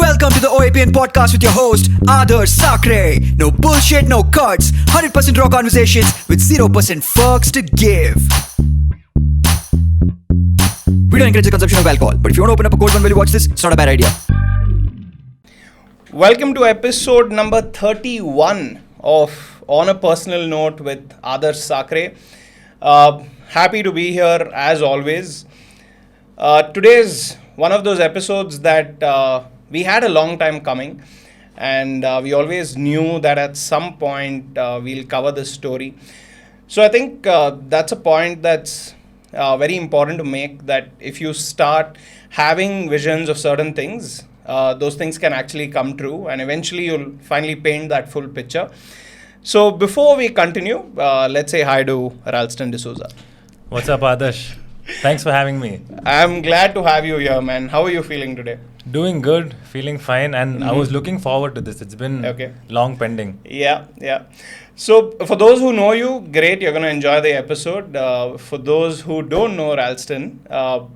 Welcome to the OAPN podcast with your host, Adarsh Sakare. No bullshit, no cuts. 100% raw conversations with 0% fucks to give. We don't encourage the consumption of alcohol, but if you want to open up a cold one while you watch this, it's not a bad idea. Welcome to episode number 31 of On a Personal Note with Adarsh Sakare. Happy to be here as always. Today is one of those episodes that we had a long time coming, and we always knew that at some point we'll cover this story. So I think that's a point that's very important to make, that if you start having visions of certain things, those things can actually come true, and eventually you'll finally paint that full picture. So before we continue, let's say hi to Ralston D'souza. What's up, Adarsh? Thanks for having me. I'm glad to have you here, man. How are you feeling today? Doing good, feeling fine, and I was looking forward to this. It's been long pending. Yeah. So for those who know you, great, you're going to enjoy the episode. For those who don't know Ralston,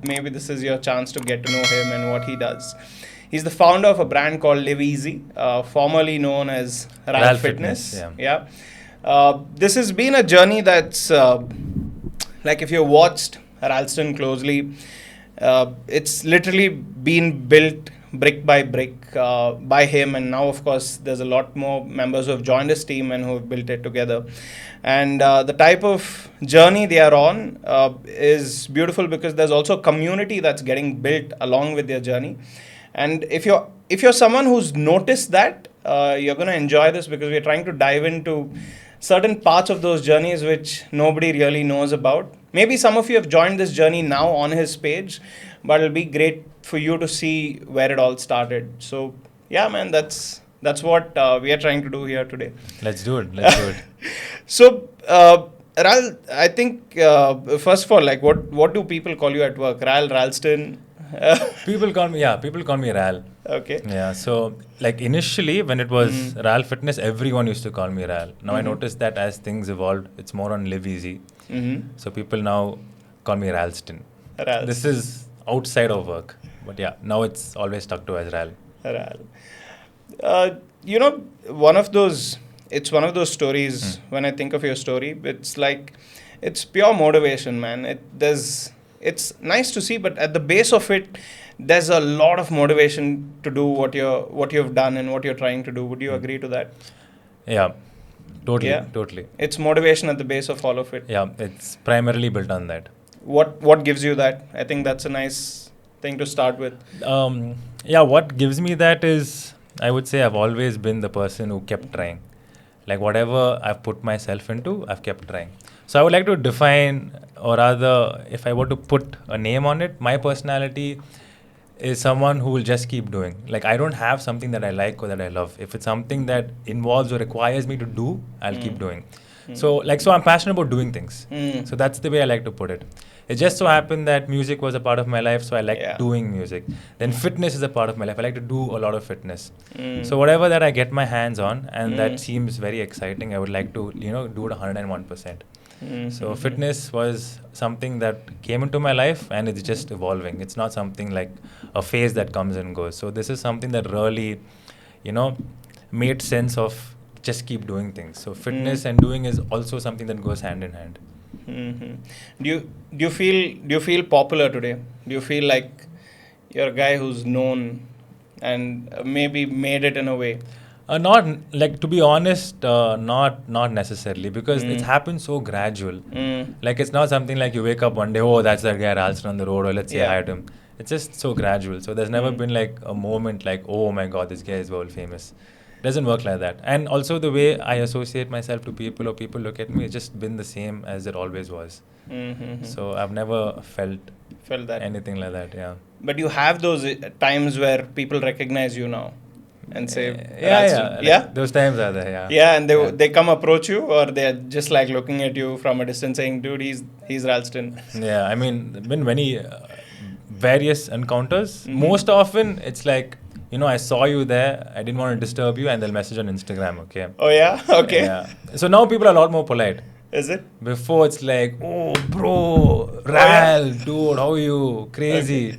maybe this is your chance to get to know him and what he does. He's the founder of a brand called LivEzy, formerly known as Ral Fitness. Yeah. This has been a journey that's, like if you watched Ralston closely, it's literally been built brick by brick by him, and now of course there's a lot more members who have joined his team and who have built it together. And the type of journey they are on is beautiful, because there's also a community that's getting built along with their journey. And if you're someone who's noticed that, you're going to enjoy this, because we're trying to dive into certain parts of those journeys which nobody really knows about. Maybe some of you have joined this journey now on his page, but it'll be great for you to see where it all started. So yeah, man, that's what we are trying to do here today. Let's do it. So Ral, I think first of all, like what do people call you at work? Ralston? People call me Ral. Okay. Yeah, so like initially when it was Ral Fitness, everyone used to call me Ral. Now I noticed that as things evolved, it's more on LivEzy. So people now call me Ralston. This is outside of work, but yeah, now it's always stuck to as Ral. One of those stories, when I think of your story, it's like, it's pure motivation, man. It's nice to see, but at the base of it, there's a lot of motivation to do what you've done and what you're trying to do. Would you agree to that? Yeah, totally. It's motivation at the base of all of it. Yeah, it's primarily built on that. What gives you that? I think that's a nice thing to start with. What gives me that is, I would say I've always been the person who kept trying. Like whatever I've put myself into, I've kept trying. So I would like to define, or rather, if I were to put a name on it, my personality is someone who will just keep doing. Like I don't have something that I like or that I love. If it's something that involves or requires me to do, I'll keep doing. So I'm passionate about doing things. So that's the way I like to put it. It just so happened that music was a part of my life, so I like doing music. Then fitness is a part of my life. I like to do a lot of fitness. So whatever that I get my hands on and that seems very exciting, I would like to, do it 101%. So fitness was something that came into my life, and it's just evolving. It's not something like a phase that comes and goes. So this is something that really, made sense of just keep doing things. So fitness and doing is also something that goes hand in hand. Do you feel popular today? Do you feel like you're a guy who's known and maybe made it in a way? Not like, to be honest, not necessarily, because it's happened so gradual. Like it's not something like you wake up one day, oh, that's that guy Ralston on the road, or let's say hi to him. It's just so gradual. So there's never been like a moment like, oh my God, this guy is world famous. Doesn't work like that. And also the way I associate myself to people, or people look at me, it's just been the same as it always was. So I've never felt that anything like that. Yeah. But you have those times where people recognize you now and say, those times are there. And they come approach you, or they're just like looking at you from a distance saying, dude, he's Ralston. Yeah, I mean, there have been many various encounters. Most often it's like, I saw you there, I didn't want to disturb you, and they'll message on Instagram, okay? Oh yeah? Okay. Yeah. So now people are a lot more polite. Is it? Before it's like, oh bro, Ral, dude, how are you? Crazy.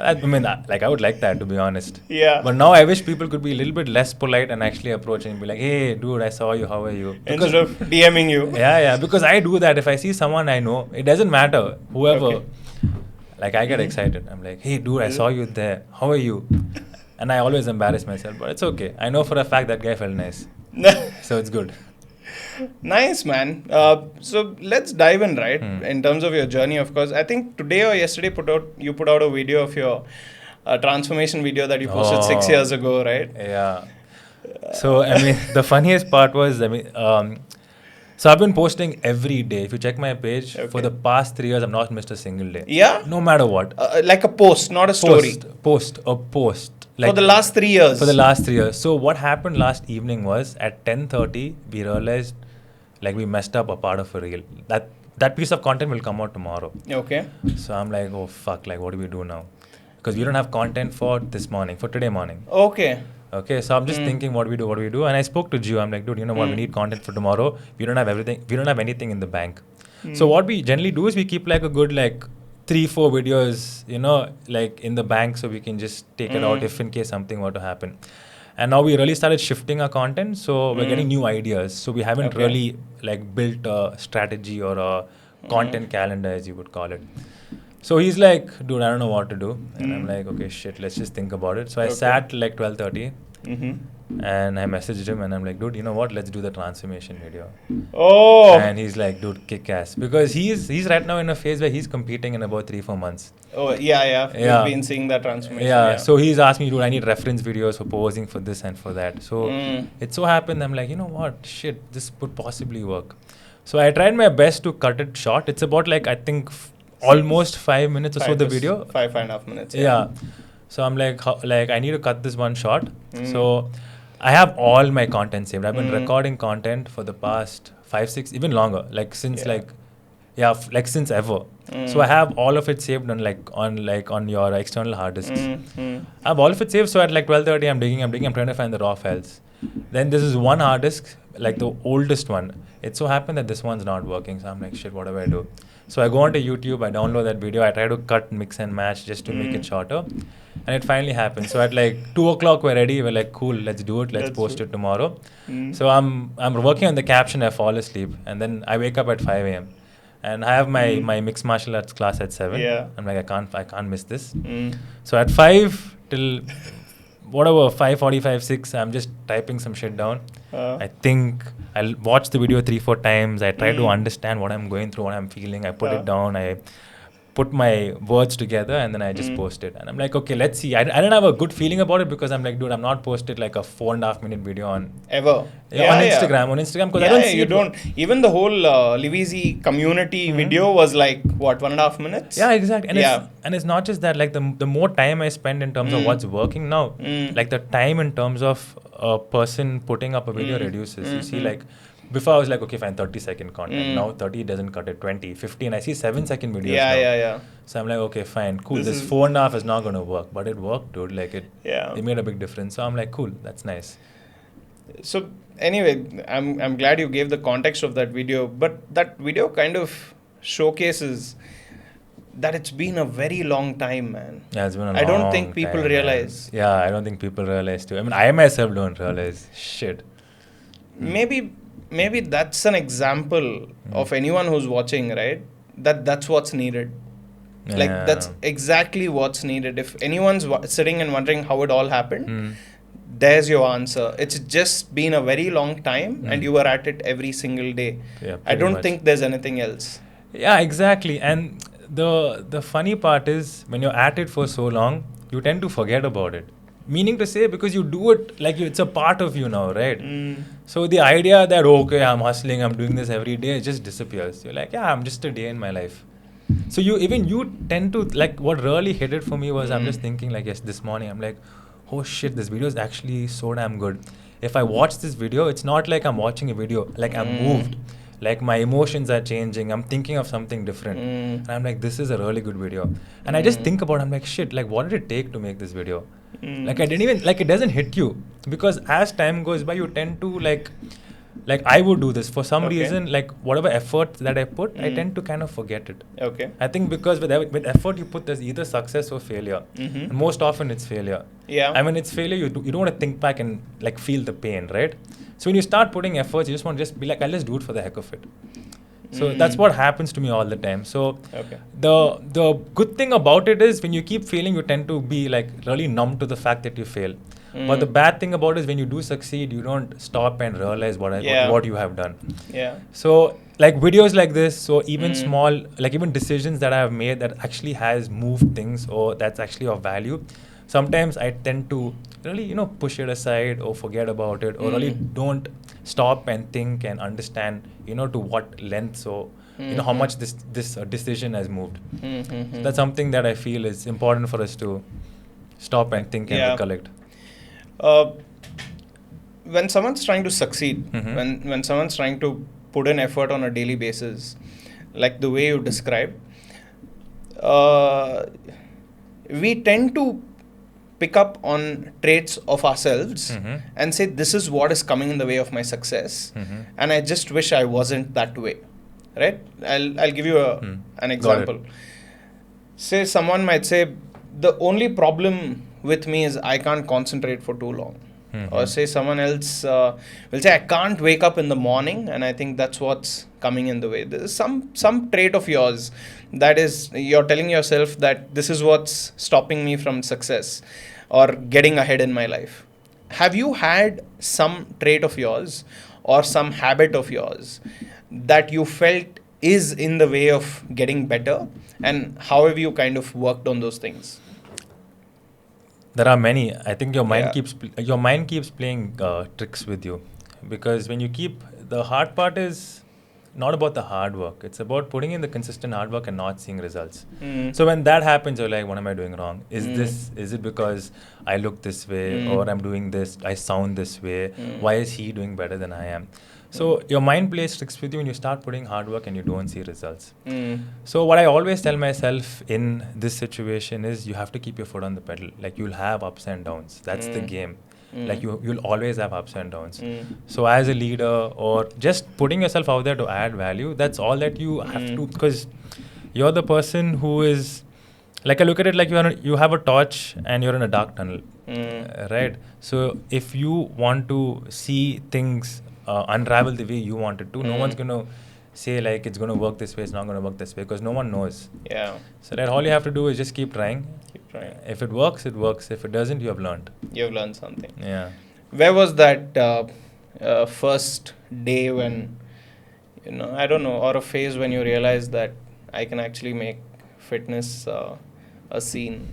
I mean, like I would like that, to be honest. Yeah. But now I wish people could be a little bit less polite and actually approach and be like, "Hey, dude, I saw you. How are you?" Instead of DMing you. yeah, because I do that. If I see someone I know, it doesn't matter whoever. Okay. Like I get excited. I'm like, "Hey, dude, I saw you there. How are you?" And I always embarrass myself, but it's okay. I know for a fact that guy felt nice, so it's good. Nice, man. So let's dive in, right? In terms of your journey, of course. I think today or yesterday you put out a video of your transformation video that you posted 6 Oh. years ago, right? Yeah. So I mean, the funniest part was, so I've been posting every day. If you check my page, for Okay. the past 3 years, I've not missed a single day. Yeah? No matter what. Like a post, not a story. Post. For the last 3 years. For the last 3 years. So what happened last evening was at 10:30, we realized like we messed up a part of a reel. That piece of content will come out tomorrow. Okay. So I'm like, oh fuck, like what do we do now? Because we don't have content for this morning, for today morning. Okay. Okay, so I'm just thinking what do we do? And I spoke to Gio. I'm like, dude, you know what? We need content for tomorrow. We don't have everything. We don't have anything in the bank. So what we generally do is we keep like a good like 3-4 videos, like in the bank, so we can just take it out if in case something were to happen. And now we really started shifting our content, so we're getting new ideas. So we haven't really like built a strategy or a content calendar, as you would call it. So he's like, dude, I don't know what to do. And I'm like, okay, shit, let's just think about it. So I sat till like 12:30 and I messaged him and I'm like, dude, you know what? Let's do the transformation video. Oh. And he's like, dude, kick ass. Because he's right now in a phase where he's competing in about 3-4 months. Oh, yeah. Yeah. We've been seeing that transformation. Yeah. So he's asked me, dude, I need reference videos for posing for this and for that. So it so happened, I'm like, you know what? Shit, this could possibly work. So I tried my best to cut it short. It's about like, I think, almost 5 minutes or so the video. 5.5 minutes. Yeah. So I'm like, I need to cut this one short. So I have all my content saved. I've been recording content for the past 5-6, even longer, like since since ever. So I have all of it saved on your external hard disks. I have all of it saved. So at like 12:30, I'm digging. I'm trying to find the raw files. Then this is one hard disk, like the oldest one. It so happened that this one's not working. So I'm like, shit, what do I do? So I go onto YouTube, I download that video, I try to cut, mix and match just to make it shorter. And it finally happened. So at like 2 o'clock we're ready. We're like, cool, let's do it. Let's post it tomorrow. So I'm working on the caption, I fall asleep. And then I wake up at 5 a.m. And I have my mixed martial arts class at 7. Yeah. I'm like, I can't miss this. So at 5 till whatever, 5:45, 6, I'm just typing some shit down. I think I'll watch the video 3-4 times. I try to understand what I'm going through, what I'm feeling. I put it down. I put my words together and then I just post it. And I'm like, okay, let's see. I didn't have a good feeling about it because I'm like, dude, I'm not posted like a 4.5 minute video on Ever. on Instagram because I don't see you it. don't. Even the whole LivEzy community video was like, what, 1.5 minutes? Yeah, exactly. And it's not just that, like the more time I spend in terms of what's working now, like the time in terms of a person putting up a video reduces. You see, like before I was like, okay, fine, 30-second content. Now 30 doesn't cut it, 20, 15. I see 7-second videos now. Yeah. So I'm like, okay, fine, cool. This 4.5 is not going to work, but it worked, dude. Like it made a big difference. So I'm like, cool, that's nice. So anyway, I'm glad you gave the context of that video, but that video kind of showcases that it's been a very long time, man. Yeah, it's been a long I don't think people time, realize. Man. Yeah, I don't think people realize too. I mean, I myself don't realize. Shit. Maybe that's an example of anyone who's watching, right? That's what's needed. Like that's exactly what's needed. If anyone's sitting and wondering how it all happened, there's your answer. It's just been a very long time and you were at it every single day. Yeah, I don't think there's anything else. Yeah, exactly. And the funny part is when you're at it for so long, you tend to forget about it. Meaning to say, because you do it like it's a part of you now, right? So the idea that, okay, I'm hustling, I'm doing this every day, it just disappears. You're like, yeah, I'm just a day in my life. So you tend to, like, what really hit it for me was I'm just thinking like, yes, this morning, I'm like, oh shit, this video is actually so damn good. If I watch this video, it's not like I'm watching a video, like I'm moved. Like my emotions are changing. I'm thinking of something different. And I'm like, this is a really good video. And I just think about it, I'm like, shit, like what did it take to make this video? Like I didn't even, like it doesn't hit you. Because as time goes by, you tend to like like I would do this for some Okay. reason, like whatever effort that I put, I tend to kind of forget it. Okay. I think because with effort you put, there's either success or failure. And most often it's failure. Yeah. I mean, it's failure, you don't want to think back and like feel the pain, right? So when you start putting efforts, you just want to just be like, I'll just do it for the heck of it. So that's what happens to me all the time. So Okay. the good thing about it is when you keep failing, you tend to be like really numb to the fact that you fail. But the bad thing about it is when you do succeed, you don't stop and realize what you have done. Yeah. So like videos like this, so even small, like even decisions that I have made that actually has moved things or that's actually of value, sometimes I tend to really, push it aside or forget about it or really don't stop and think and understand, to what length, so, how much this decision has moved. So that's something that I feel is important for us to stop and think and recollect. When someone's trying to succeed, when someone's trying to put in effort on a daily basis, like the way you describe, we tend to pick up on traits of ourselves and say, this is what is coming in the way of my success, and I just wish I wasn't that way, right? I'll give you an example. Say someone might say, the only problem with me is I can't concentrate for too long. Or say someone else will say, I can't wake up in the morning, and I think that's what's coming in the way. There's some trait of yours that is, you're telling yourself that this is what's stopping me from success or getting ahead in my life. Have you had some trait of yours or some habit of yours that you felt is in the way of getting better, and how have you kind of worked on those things? There are many. I think your mind keeps playing tricks with you, because when you keep, the hard part is not about the hard work. It's about putting in the consistent hard work and not seeing results. So when that happens, you're like, what am I doing wrong? Is it because I look this way or I'm doing this, I sound this way? Why is he doing better than I am? So your mind plays tricks with you when you start putting hard work and you don't see results. So what I always tell myself in this situation is, you have to keep your foot on the pedal. Like, you'll have ups and downs. That's the game. Like you'll always have ups and downs. So as a leader, or just putting yourself out there to add value, that's all that you have to, because you're the person who is, like, I look at it like you have a torch and you're in a dark tunnel, right? So if you want to see things unravel the way you want it to, no one's going to say like it's going to work this way, it's not going to work this way, because no one knows. Yeah. So that all you have to do is just keep trying. If it works, it works. If it doesn't, you have learned. You've learned something. Yeah. Where was that first day when, I don't know, or a phase when you realized that I can actually make fitness a scene?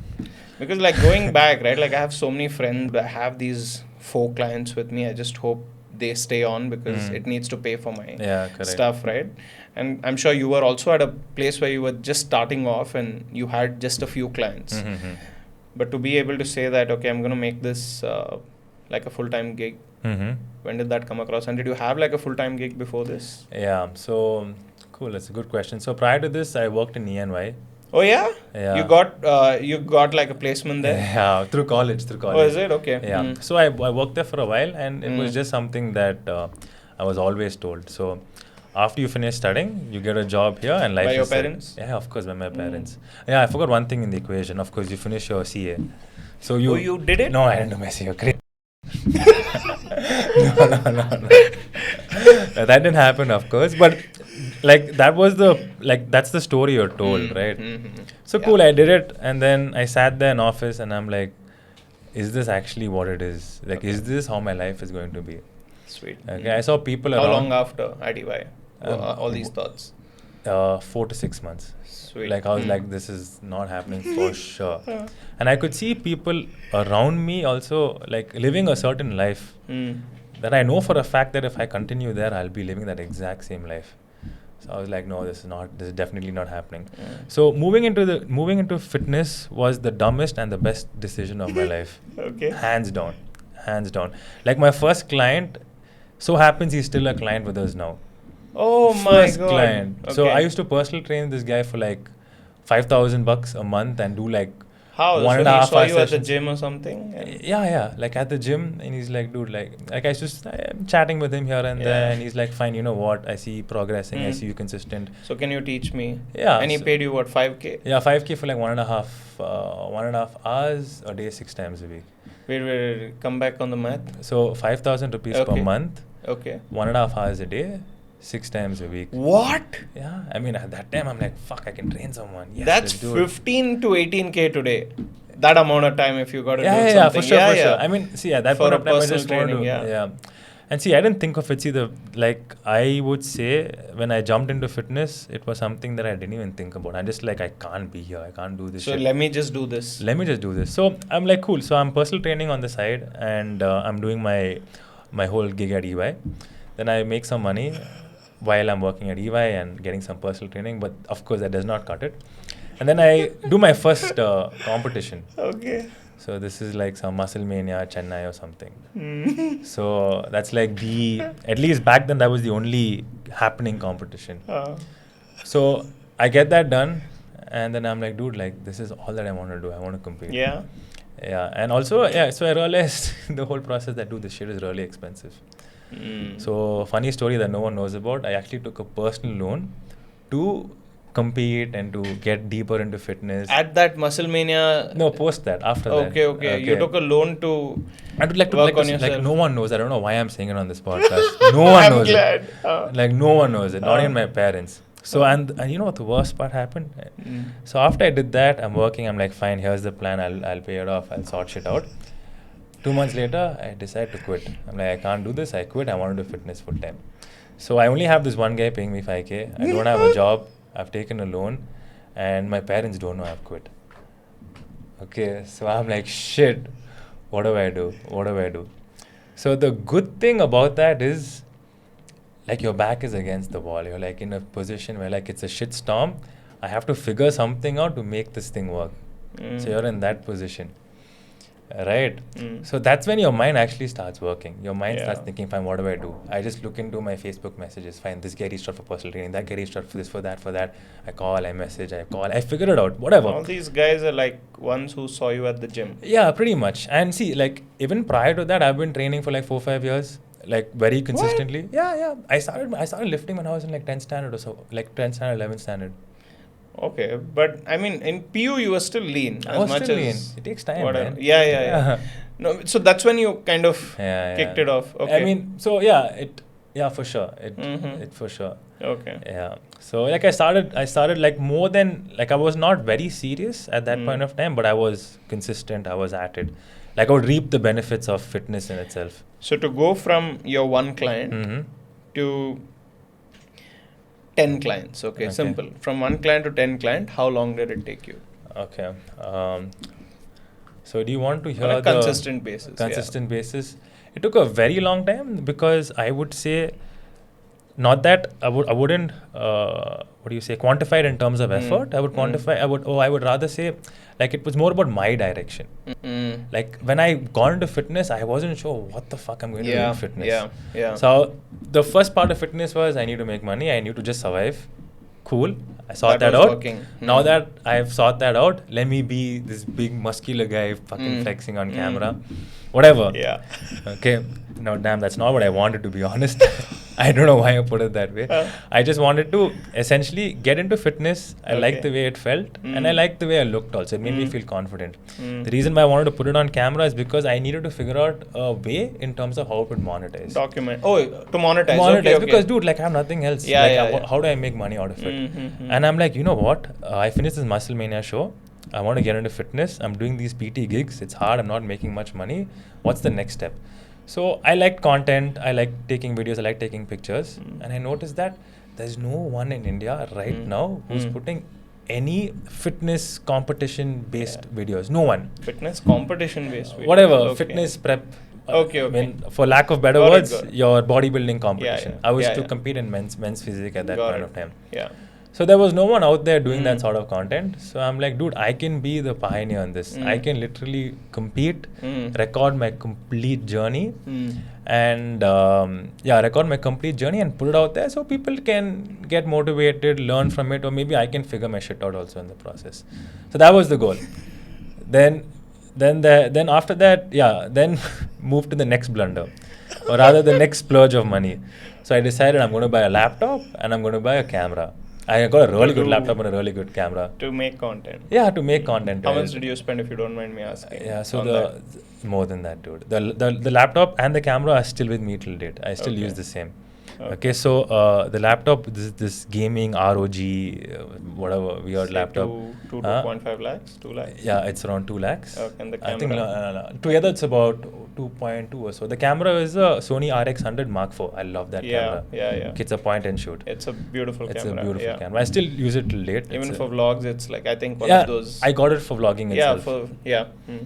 Because like going back, right, like I have so many friends that have these 4 clients with me. I just hope they stay on, because it needs to pay for my stuff, right? And I'm sure you were also at a place where you were just starting off and you had just a few clients. But to be able to say that, okay, I'm going to make this like a full-time gig. When did that come across? And did you have like a full-time gig before this? Yeah. So, cool. That's a good question. So prior to this, I worked in ENY. Oh yeah? Yeah. You got like a placement there? Yeah, through college. Oh, is it? Okay. Yeah. So I worked there for a while, and it was just something that I was always told. So after you finish studying, you get a job here, and life By your is set. parents? Yeah, of course, by my parents. Yeah, I forgot one thing in the equation. Of course, you finish your CA. So you did it? No, I didn't do my CA. Great. No. That didn't happen, of course, but like that's the story you're told, right? So cool, I did it, and then I sat there in office, and I'm like, is this actually what it is? Like, is this how my life is going to be? Sweet. Okay, I saw people How around. long after at EY? All these thoughts? 4 to 6 months. Sweet. Like I was like, this is not happening for sure. And I could see people around me also like living a certain life that I know for a fact that if I continue there, I'll be living that exact same life. So I was like, no, this is definitely not happening. So moving into fitness was the dumbest and the best decision of my life. Okay. Hands down. Like my first client, so happens he's still a client with us now. Oh my First god. client. Okay. So I used to personally train this guy for like $5,000 a month and do like How? One So and a he half saw hour you at the sessions. gym or something? And Yeah, like at the gym, and he's like, dude, like I'm chatting with him here and there, Yeah. and he's like, fine, you know what? I see you progressing, I Mm. see you consistent. So can you teach me? Yeah. And he so- paid you what, 5K? Yeah, 5K for like 1.5 hours a day, 6 times a week. Wait, come back on the math. So 5,000 rupees per Okay. month, Okay. 1.5 hours a day, 6 times a week. What? Yeah, I mean at that time I'm like, fuck, I can train someone. Yes, That's let's do it. 15 to 18K today. That amount of time if you got to do Yeah, something. for sure. I mean, see, at that For point a of time, I personal just wanted to, training, yeah. And see, I didn't think of it. See, like I would say when I jumped into fitness, it was something that I didn't even think about. I'm just like, I can't be here. I can't do this So shit. let me just do this. Let me just do this. So I'm like, cool. So I'm personal training on the side, and I'm doing my whole gig at EY. Then I make some money while I'm working at EY and getting some personal training. But of course, that does not cut it. And then I do my first competition. Okay. So this is like some Muscle Mania Chennai or something. Mm. So that's like at least back then that was the only happening competition. So I get that done, and then I'm like, dude, like this is all that I want to do. I want to compete. Yeah. Yeah, and also so I realized the whole process that dude, this shit is really expensive. Mm. So funny story that no one knows about. I actually took a personal loan to compete and to get deeper into fitness. At that Muscle Mania. No, post that, after that. Okay. You took a loan to I would like to work on like yourself. no one knows. I don't know why I'm saying it on this podcast. No one I'm knows glad. it. Like no one knows it. Not even my parents. So and you know what the worst part happened? Mm. So after I did that, I'm working. I'm like, fine. Here's the plan. I'll pay it off. I'll sort shit out. 2 months later, I decide to quit. I'm like, I can't do this. I quit. I want to do fitness full time. So I only have this one guy paying me 5K. I don't have a job. I've taken a loan, and my parents don't know I've quit. Okay, so I'm like, shit. What do I do? So the good thing about that is, like, your back is against the wall. You're like in a position where like it's a shit storm. I have to figure something out to make this thing work. Mm. So you're in that position. Right? Mm. So that's when your mind actually starts working. Your mind Yeah. starts thinking, fine, what do I do? I just look into my Facebook messages. Fine, this guy reached out for personal training. That guy reached out for this, for that. I call, I message, I figure it out. Whatever. All these guys are like ones who saw you at the gym. Yeah, pretty much. And see, like, even prior to that, I've been training for like 4-5 years, like very consistently. Yeah. I started lifting when I was in like 10th standard or so, like 10th standard, 11th standard. Okay, but I mean, in PU you were still lean. I was much still as lean. It takes time, whatever. man. Yeah. No, so that's when you kind of kicked it off. Okay. I mean, so yeah, for sure. Mhm. It for sure. Okay. Yeah. So like I started like more than, like I was not very serious at that point of time, but I was consistent. I was at it. Like I would reap the benefits of fitness in itself. So to go from your one client Mm-hmm. to 10 clients, okay, simple. From one client to 10 client, how long did it take you? Okay. So do you want to hear On a the consistent basis. consistent basis? It took a very long time because I would say, not that I wouldn't quantify it in terms of effort. I would quantify. I would rather say, like, it was more about my direction. Mm. Like when I got into fitness, I wasn't sure what the fuck I'm going to do in fitness. Yeah. So the first part of fitness was I need to make money. I need to just survive. Cool. I sorted that was out. working. Now that I've sorted that out, let me be this big muscular guy fucking flexing on camera. Whatever. Yeah. Okay. No, damn, that's not what I wanted, to be honest. I don't know why I put it that way. I just wanted to essentially get into fitness. I liked the way it felt, and I liked the way I looked also. It made me feel confident. The reason why I wanted to put it on camera is because I needed to figure out a way in terms of how it would monetize. Document. Oh, to monetize. Monetize, Okay. because dude, like I have nothing else. How do I make money out of it? And I'm like, you know what? I finished this Muscle Mania show. I want to get into fitness. I'm doing these PT gigs. It's hard. I'm not making much money. What's the next step? So I like content. I like taking videos. I like taking pictures. And I noticed that there's no one in India right now who's putting any fitness competition based videos. No one. Fitness competition based videos. Whatever. Fitness prep. Okay. I mean, for lack of better words, your bodybuilding competition. I was to compete in men's physique at that point of time. Yeah. So there was no one out there doing that sort of content. So I'm like, dude, I can be the pioneer on this. I can literally compete, record my complete journey, and record my complete journey and put it out there so people can get motivated, learn from it, or maybe I can figure my shit out also in the process. So that was the goal. then after that, then moved to the next blunder, or rather the next splurge of money. So I decided I'm going to buy a laptop and I'm going to buy a camera. I got a really good laptop and a really good camera. To make content. Yeah, to make content. How much did you spend, if you don't mind me asking? Yeah, so more than that, dude. The laptop and the camera are still with me till date. I still use the same. Okay, so the laptop, this gaming ROG, whatever weird laptop. 2.5 lakhs, 2 lakhs. Yeah, it's around 2 lakhs. Okay, and the camera. I think together it's about 2.2 or so. The camera is a Sony RX100 Mark IV. I love that camera. Yeah. It's a point and shoot. It's a beautiful camera. It's a beautiful camera. I still use it till date. Even for vlogs, it's like, I think one of those. I got it for vlogging itself.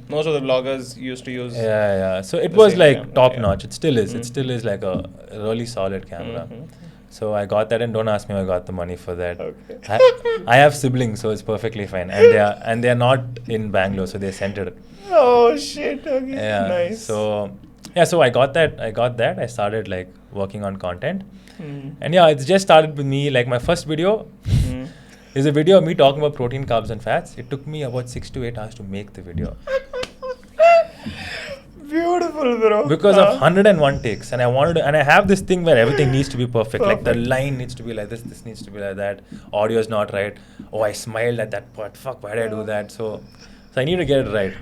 Most of the vloggers used to use. Yeah. So it was like top notch. It still is. It still is like a really solid camera. So I got that, and don't ask me how I got the money for that. Okay. I have siblings, so it's perfectly fine, and they are not in Bangalore, so they sent it. Oh shit! Okay, yeah, nice. So I got that. I started like working on content, and it just started with me. Like my first video is a video of me talking about protein, carbs, and fats. It took me about 6 to 8 hours to make the video. Beautiful, bro. Because of 101 takes, and I have this thing where everything needs to be perfect. Like the line needs to be like this needs to be like that. Audio is not right. Oh, I smiled at that part. Fuck, why did I do that? So I need to get it right.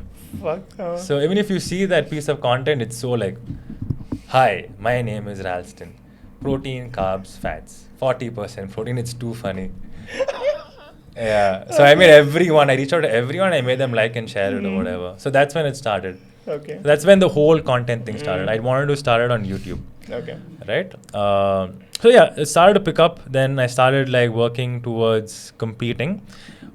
Fuck. So even if you see that piece of content, it's so like, hi, my name is Ralston. Protein, carbs, fats. 40% protein. It's too funny. Yeah. So I reached out to everyone. I made them like and share it or whatever. So that's when it started. Okay. That's when the whole content thing started. I wanted to start it on YouTube. Okay. Right? It started to pick up. Then I started like working towards competing.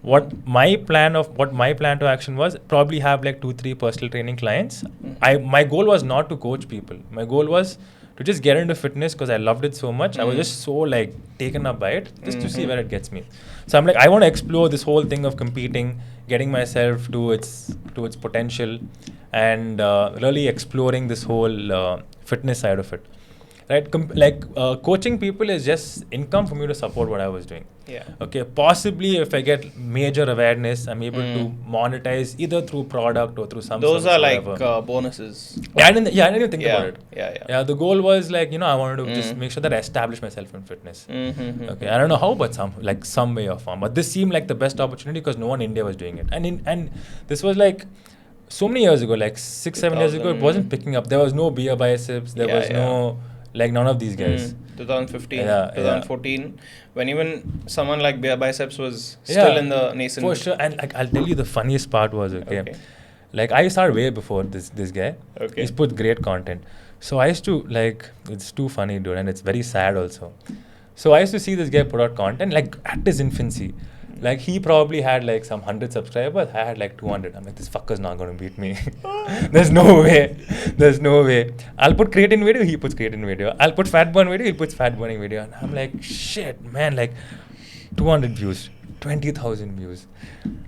What my plan to action was, probably have like 2-3 personal training clients. My goal was not to coach people. My goal was to just get into fitness because I loved it so much. I was just so like taken up by it, just to see where it gets me. So I'm like, I want to explore this whole thing of competing, getting myself to its potential, and really exploring this whole fitness side of it. Right? Coaching people is just income for me to support what I was doing. Yeah. Okay. Possibly if I get major awareness, I'm able to monetize either through product or through some. Those are like bonuses. Yeah, I didn't even think about it. Yeah. The goal was like, I wanted to just make sure that I establish myself in fitness. Okay. I don't know how, but some way or form. But this seemed like the best opportunity because no one in India was doing it. And this was like so many years ago, like 6-7 years ago, it wasn't picking up. There was no beer biceps. There was no. Like none of these guys. 2015, 2014, when even someone like Beer Biceps was still in the nascent. For sure, and like I'll tell you the funniest part was like I started way before this guy. Okay. He's put great content. So I used to like, it's too funny, dude, and it's very sad also. So I used to see this guy put out content like at his infancy. Like he probably had like some 100 subscribers. I had like 200. I'm like, this fucker's not going to beat me. There's no way. I'll put creatine video. He puts creatine video. I'll put fat burn video. He puts fat burning video. And I'm like, shit, man. Like 200 views, 20,000 views,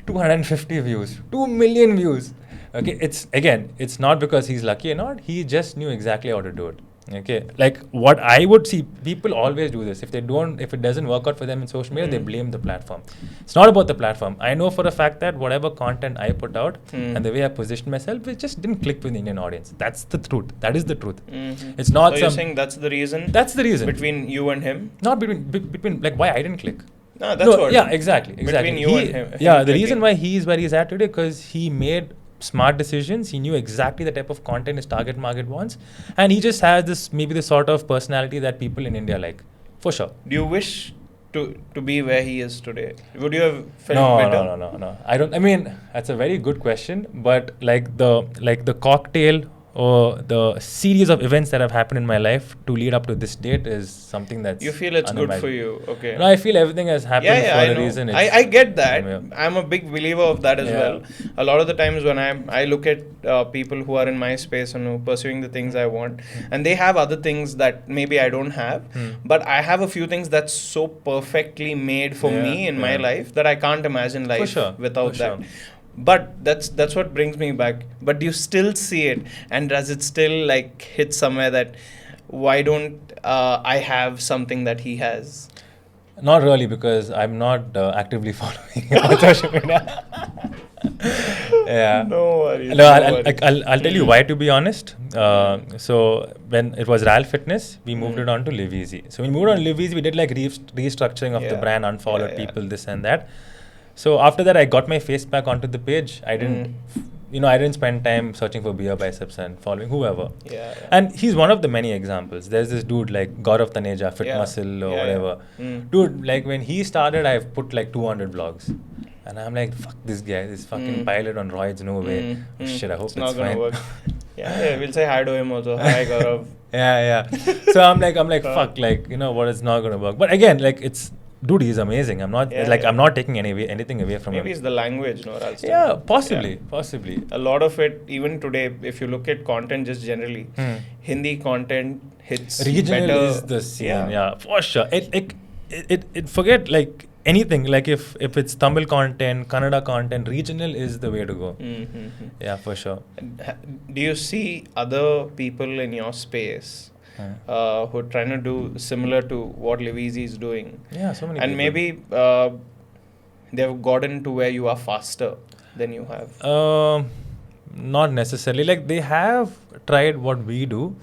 250 views, 2 million views. Okay, it's not because he's lucky or not. He just knew exactly how to do it. Okay, like what I would see, people always do this. If it doesn't work out for them in social media, they blame the platform. It's not about the platform. I know for a fact that whatever content I put out and the way I positioned myself, it just didn't click with the Indian audience. That's the truth. That is the truth. It's not. So you're saying that's the reason? That's the reason between you and him. Not between like why I didn't click. No, that's what. Yeah, exactly. Between you and him. Yeah, the reason why he is where he's at today because he made smart decisions. He knew exactly the type of content his target market wants, and he just has the sort of personality that people in India like, for sure. Do you wish to be where he is today? Would you have felt better? No. I don't. I mean, that's a very good question, but like the cocktail or the series of events that have happened in my life to lead up to this date is something that's you feel it's good for you. Okay. No, I feel everything has happened for a reason. I get that. I'm a big believer of that as well. A lot of the times when I look at people who are in my space and who are pursuing the things I want, and they have other things that maybe I don't have, but I have a few things that's so perfectly made for me in my life that I can't imagine life without that. But that's what brings me back. But do you still see it? And does it still like hit somewhere that why don't I have something that he has? Not really, because I'm not actively following on social media. Yeah. No worries. No, no worries. I'll tell you why, to be honest. So when it was Ral Fitness, we moved it on to LivEzy. So we moved on LivEzy, we did like restructuring of the Yeah. brand, unfollowed Yeah, yeah. people, this and that. So after that, I got my face back onto the page. I didn't, I didn't spend time searching for beer biceps and following whoever. Yeah. And he's one of the many examples. There's this dude like Gaurav Taneja, Fit Yeah. Muscle or Yeah, whatever. yeah. Dude, like when he started, I've put like 200 vlogs. And I'm like, fuck this guy, this fucking pilot on roids, no way. Oh, shit, I hope it's not gonna fine. work. Yeah, we'll say hi to him also. Hi, Gaurav. Yeah. So I'm like, fuck, like, what is not gonna work. But again, like, dude, he's amazing. I'm not I'm not taking anything away from him. Maybe it's the language, no, Ralston? Yeah, possibly. A lot of it, even today, if you look at content just generally, Hindi content hits Regional better. is the scene, yeah, for sure. It forget like anything. Like if it's Tamil content, Kannada content, regional is the way to go. Yeah, for sure. Do you see other people in your space who are trying to do similar to what LivEzy is doing? Yeah, so many. And people. maybe they've gotten to where you are faster than you have. Not necessarily. Like they have tried what we do,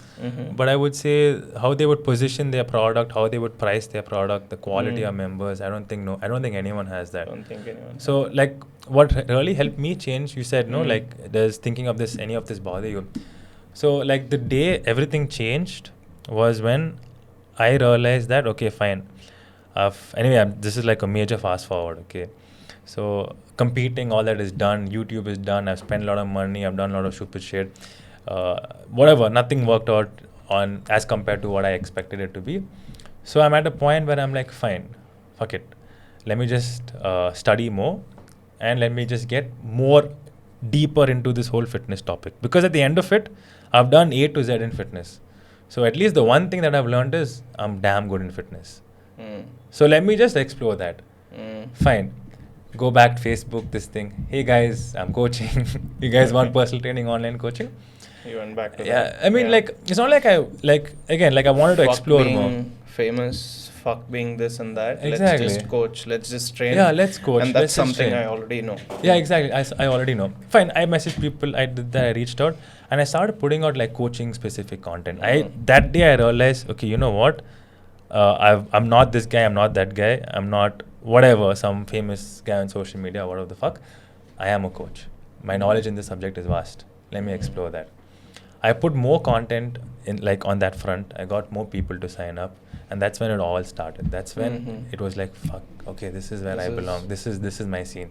but I would say how they would position their product, how they would price their product, the quality of members. I don't think anyone has that. So like what really helped me change, you said like does thinking of this, any of this bother you? So like the day everything changed was when I realized that okay, fine. This is like a major fast forward. Okay, so competing, all that is done. YouTube is done. I've spent a lot of money. I've done a lot of stupid shit. Whatever, nothing worked out on as compared to what I expected it to be. So I'm at a point where I'm like, fine, fuck it. Let me just study more, and let me just get more deeper into this whole fitness topic. Because at the end of it, I've done A to Z in fitness. So at least the one thing that I've learned is I'm damn good in fitness. So let me just explore that. Fine. Go back to Facebook, this thing. Hey guys, I'm coaching. You guys want personal training, online coaching? You went back to that. Yeah, I mean, like, it's not like I wanted to explore more. Famous, fuck being this and that. Exactly. Let's just coach, let's just train. Yeah, let's coach. And that's let's something train. I already know. Yeah, exactly. I already know. Fine, I messaged people, I did that, I reached out, and I started putting out like coaching specific content. That day I realized, okay, you know what? I'm not this guy, I'm not that guy, I'm not whatever, some famous guy on social media, whatever the fuck. I am a coach. My knowledge in this subject is vast. Let me explore that. I put more content in like on that front. I got more people to sign up, and that's when it all started. That's when it was like, fuck, okay, this is where I belong. This is my scene.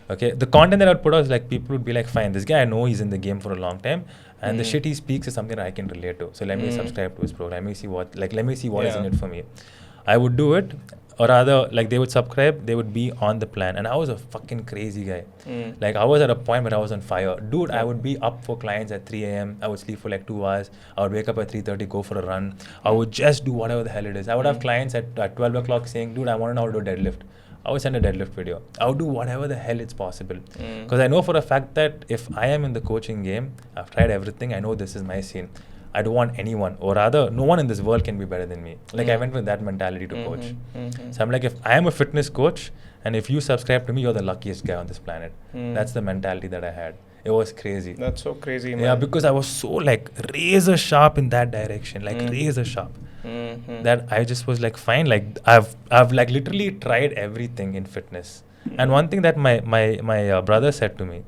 Okay, the content that I would put out is like people would be like, fine, this guy I know he's in the game for a long time, and the shit he speaks is something that I can relate to. So let me subscribe to his program. Let me see what is in it for me. I would do it, or rather, like they would subscribe, they would be on the plan, and I was a fucking crazy guy. Like I was at a point where I was on fire, dude. I would be up for clients at 3 a.m. I would sleep for like 2 hours. I would wake up at 3:30, go for a run. I would just do whatever the hell it is. I would have clients at 12 o'clock saying, dude, I want to know how to do a deadlift. I would send a deadlift video. I would do whatever the hell it's possible. Because I know for a fact that if I am in the coaching game, I've tried everything, I know this is my scene. I don't want anyone, or rather, no one in this world can be better than me. Like I went with that mentality to coach. So I'm like, if I am a fitness coach, and if you subscribe to me, you're the luckiest guy on this planet. That's the mentality that I had. It was crazy. That's so crazy, man. Yeah, because I was so like razor sharp in that direction, like razor sharp. That I just was like, fine, like I've like literally tried everything in fitness. And one thing that my brother said to me,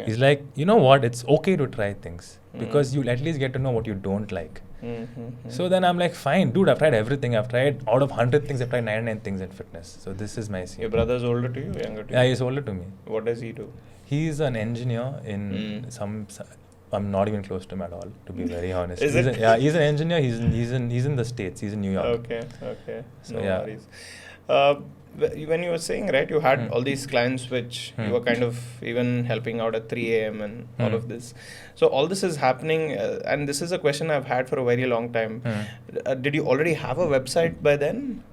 he's like, you know what, it's okay to try things because you'll at least get to know what you don't like. So then I'm like, fine, dude, I've tried everything. I've tried out of 100 things, I've tried 99 things in fitness. So this is my scene. Your brother's older to you, younger to you? Yeah, he's older to me. What does he do? He's an engineer in I'm not even close to him at all, to be very honest. Is it? Yeah, he's an engineer. He's in the States. He's in New York. Okay. So, no yeah. worries. When you were saying, right, you had all these clients which you were kind of even helping out at 3 a.m. and all of this. So all this is happening, and this is a question I've had for a very long time. Did you already have a website by then?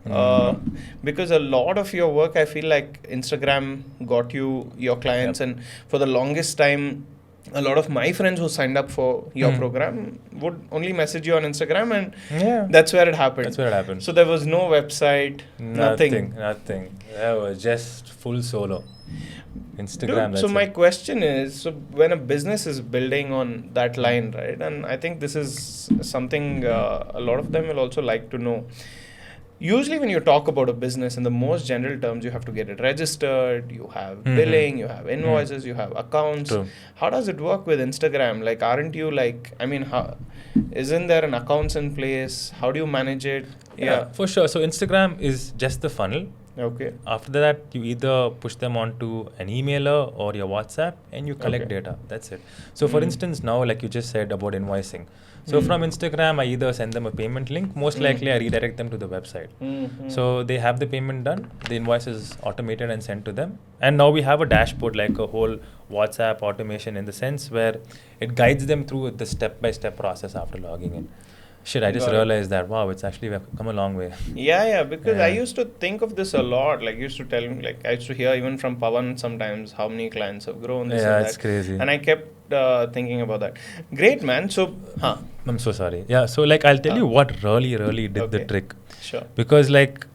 Because a lot of your work, I feel like Instagram got you your clients, and for the longest time, a lot of my friends who signed up for your program would only message you on Instagram, and Yeah. that's where it happened. That's where it happened. So there was no website, nothing. Nothing. That was just full solo. Instagram. Dude, so that's my it. question is, so when a business is building on that line, right? And I think this is something a lot of them will also like to know. Usually when you talk about a business in the most general terms, you have to get it registered, you have billing, you have invoices, you have accounts. True. How does it work with Instagram? Like, aren't you like, I mean, isn't there an accounts in place? How do you manage it? Yeah, for sure. So Instagram is just the funnel. Okay. After that, you either push them onto an emailer or your WhatsApp and you collect Okay. data. That's it. So for instance, now like you just said about invoicing. So from Instagram, I either send them a payment link. Most likely, I redirect them to the website. So they have the payment done. The invoice is automated and sent to them. And now we have a dashboard, like a whole WhatsApp automation in the sense where it guides them through the step-by-step process after logging in. Shit, I just Got it. realized that, wow, it's actually come a long way. Yeah, because I Yeah. used to think of this a lot. Like, used to tell him, like, I used to hear even from Pawan sometimes how many clients have grown. This Yeah, and it's that. crazy. And I kept thinking about that. Great, man. So, I'm so sorry. Yeah, so like I'll tell you what really did the Okay. trick. Sure. Because like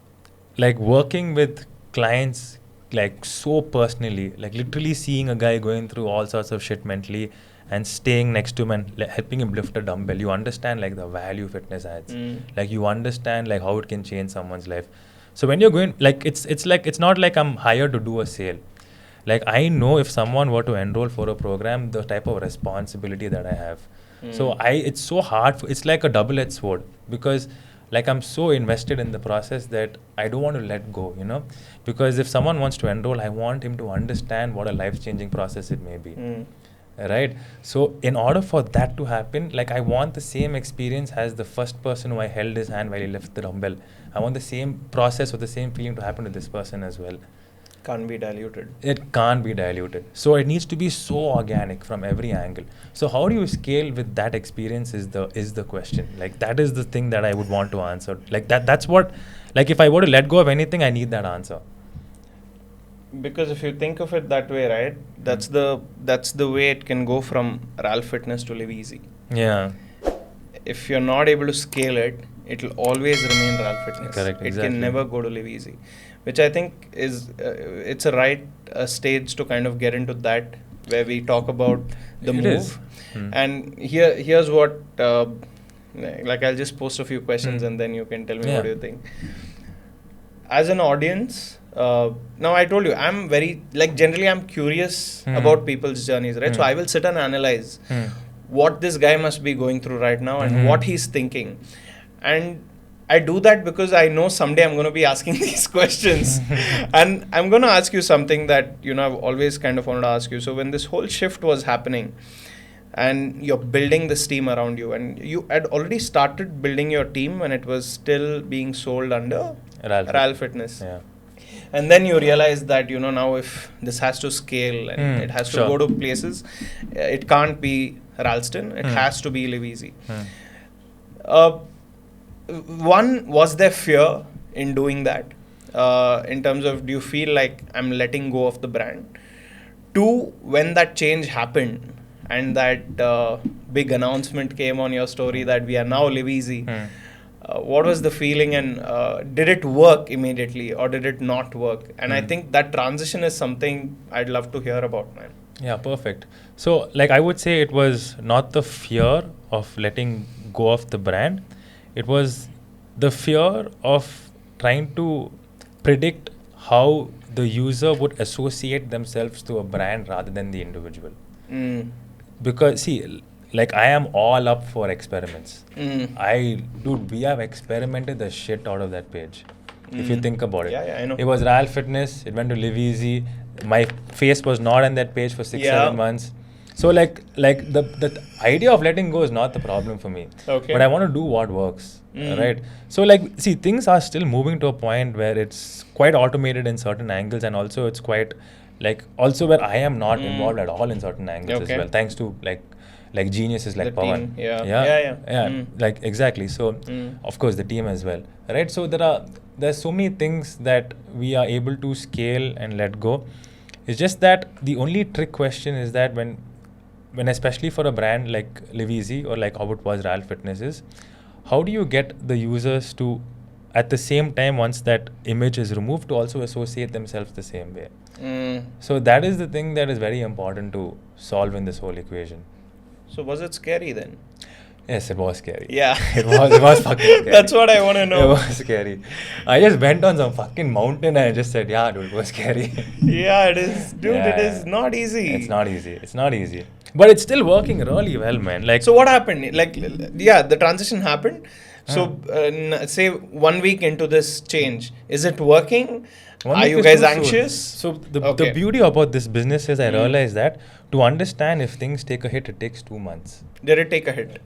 working with clients like so personally, like literally seeing a guy going through all sorts of shit mentally and staying next to him and helping him lift a dumbbell, you understand like the value fitness adds. Like you understand like how it can change someone's life. So when you're going, like it's like it's not like I'm hired to do a sale. Like I know if someone were to enroll for a program, the type of responsibility that I have. So it's so hard. It's like a double-edged sword because like I'm so invested in the process that I don't want to let go, you know, because if someone wants to enroll, I want him to understand what a life-changing process it may be. Right. So in order for that to happen, like I want the same experience as the first person who I held his hand while he lifted the dumbbell. I want the same process or the same feeling to happen to this person as well. Can't be diluted. It can't be diluted. So it needs to be so organic from every angle. So how do you scale with that experience is the question. Like that is the thing that I would want to answer. Like that's what, like if I were to let go of anything, I need that answer. Because if you think of it that way, right, that's the way it can go from Ralph Fitness to LivEzy. Yeah. If you're not able to scale it, it'll always remain Ralph Fitness. Correct, It exactly. can never go to LivEzy, which I think is it's a right stage to kind of get into that, where we talk about the It move. is. And here's what like I'll just post a few questions and then you can tell me Yeah. what do you think. As an audience, now I told you I'm very, like, generally I'm curious about people's journeys, right? So I will sit and analyze what this guy must be going through right now and what he's thinking. And I do that because I know someday I'm going to be asking these questions. And I'm going to ask you something that, you know, I've always kind of wanted to ask you. So when this whole shift was happening and you're building this team around you, and you had already started building your team when it was still being sold under Ralph Fitness. Yeah. And then you realize that, you know, now if this has to scale and it has to go to places, it can't be Ralston, it has to be LivEzy. One, was there fear in doing that? In terms of, do you feel like I'm letting go of the brand? Two, when that change happened and that big announcement came on your story that we are now LivEzy, what was the feeling, and did it work immediately or did it not work? And I think that transition is something I'd love to hear about, man. Yeah, perfect. So, like, I would say it was not the fear of letting go of the brand. It was the fear of trying to predict how the user would associate themselves to a brand rather than the individual. Because, see, like, I am all up for experiments. Dude, we have experimented the shit out of that page. If you think about it. Yeah, I know. It was Ralph Fitness, it went to LivEzy. My face was not on that page for 6-7 months. So like the idea of letting go is not the problem for me. Okay. But I want to do what works. Right? So like, see, things are still moving to a point where it's quite automated in certain angles, and also it's quite like also where I am not involved at all in certain angles as well. Thanks to like geniuses like The Pawan. team, yeah. Like exactly. So of course the team as well. Right? So there's so many things that we are able to scale and let go. It's just that the only trick question is that when when especially for a brand like LivEzy or like how it was Real Fitness is, how do you get the users to, at the same time, once that image is removed, to also associate themselves the same way? So that is the thing that is very important to solve in this whole equation. So was it scary then? Yes, it was scary. Yeah. It was fucking scary. That's what I want to know. It was scary. I just went on some fucking mountain and I just said, yeah, dude, it was scary. Yeah, it is. Dude, Yeah, it is not easy. It's not easy. It's not easy. But it's still working really well, man. Like, So what happened? Like, yeah, the transition happened. So say 1 week into this change, is it working? Are you guys anxious? So the beauty about this business is I realized that to understand if things take a hit, it takes 2 months. Did it take a hit?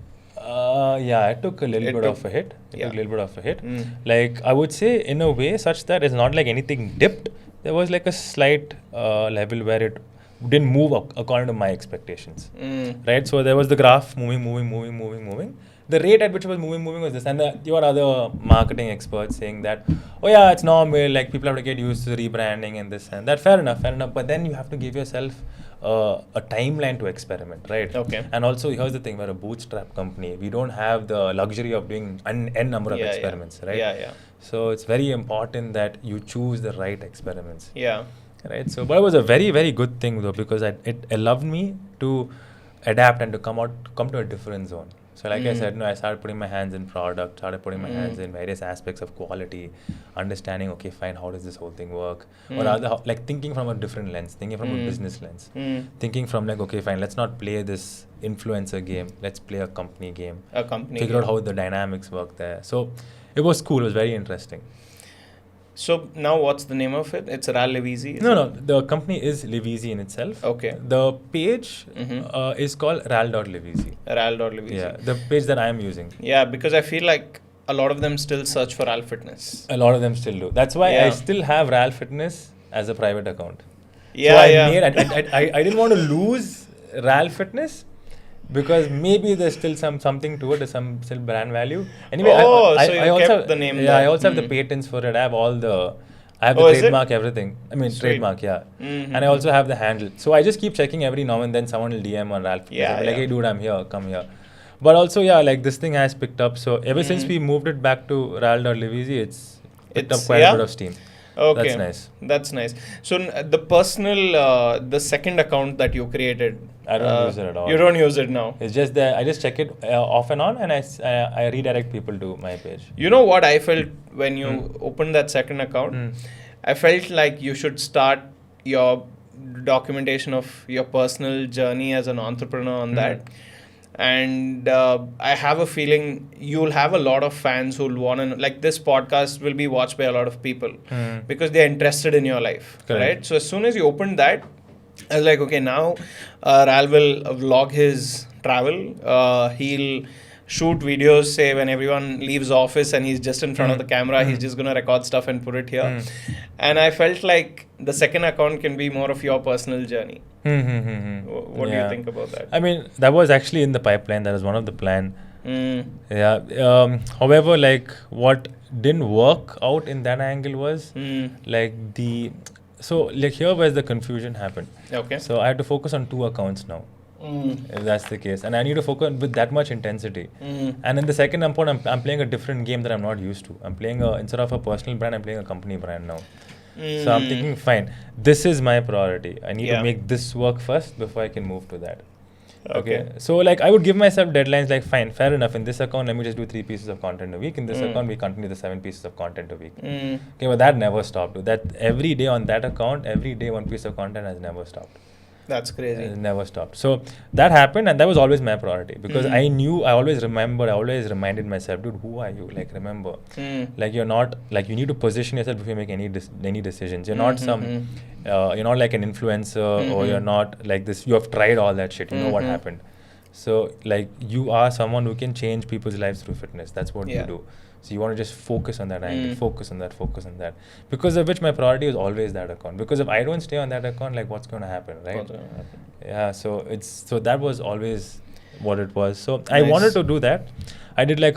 Yeah, it took a little bit of a hit. It yeah. took a little bit of a hit. Like, I would say in a way such that it's not like anything dipped. There was like a slight level where it didn't move according to my expectations. Right? So there was the graph moving. The rate at which it was moving was this. And your other marketing experts saying that, oh yeah, it's normal, like people have to get used to rebranding and this and that. Fair enough. But then you have to give yourself a timeline to experiment, right? Okay. And also, here's the thing, we're a bootstrap company. We don't have the luxury of doing n number of experiments, right? Yeah. So it's very important that you choose the right experiments. Yeah. Right. So, but it was a very, very good thing though, because it allowed me to adapt and to come to a different zone. So like I said, I started putting my hands in product, started putting my hands in various aspects of quality, understanding, okay, fine, how does this whole thing work? Or rather, like thinking from a different lens, thinking from a business lens, thinking from like, okay, fine, let's not play this influencer game, let's play a company game. Figure out how the dynamics work there. So it was cool, it was very interesting. So now what's the name of it? It's LivEzy? No, the company is LivEzy in itself. Okay. The page is called ral.livezy. Ral.livezy. Yeah, the page that I am using. Yeah, because I feel like a lot of them still search for Ral Fitness. A lot of them still do. That's why I still have Ral Fitness as a private account. Yeah, I didn't want to lose Ral Fitness, because maybe there's still something to it, there's some still brand value. Anyway, I also kept the name. Yeah, I also have the patents for it. I have the trademark, everything. I mean, Sweet. trademark, yeah. And I also have the handle. So I just keep checking every now and then. Someone will DM on Ralph. Like, hey, dude, I'm here. Come here. But also, yeah, like this thing has picked up. So ever since we moved it back to ral.livezy, it's picked up quite a bit of steam. Okay. That's nice. So the personal, the second account that you created, I don't use it at all. You don't use it now. It's just that I just check it off and on, and I redirect people to my page. You know what I felt when you opened that second account? I felt like you should start your documentation of your personal journey as an entrepreneur on that. And I have a feeling you'll have a lot of fans who'll want to know, like this podcast will be watched by a lot of people because they're interested in your life. Correct. Right? So as soon as you opened that, I was like, okay, now Ral will vlog his travel. He'll shoot videos, say when everyone leaves office and he's just in front of the camera, he's just going to record stuff and put it here. And I felt like the second account can be more of your personal journey. What do you think about that? I mean, that was actually in the pipeline. That was one of the plan. Yeah. However, like what didn't work out in that angle was like so like here where the confusion happened. Okay. So I had to focus on 2 accounts now. If that's the case, and I need to focus with that much intensity. And in the second account, I'm playing a different game that I'm not used to. I'm playing instead of a personal brand, I'm playing a company brand now. So I'm thinking, fine, this is my priority. I need to make this work first before I can move to that. Okay. So like I would give myself deadlines like, fine, fair enough. In this account, let me just do 3 pieces of content a week. In this account, we continue the 7 pieces of content a week. Okay, but that never stopped. That every day on that account, every day 1 piece of content has never stopped. That's crazy. It never stopped. So that happened, and that was always my priority because I always reminded myself, dude, who are you? Like, remember, like you're not, like you need to position yourself before you make any decisions. You're not you're not like an influencer or you're not like this. You have tried all that shit. You know what happened. So like you are someone who can change people's lives through fitness. That's what you do. So you want to just focus on that angle, focus on that. Because of which my priority is always that account. Because if I don't stay on that account, like what's going to happen, right? Yeah, so that was always what it was. So I wanted to do that. I did like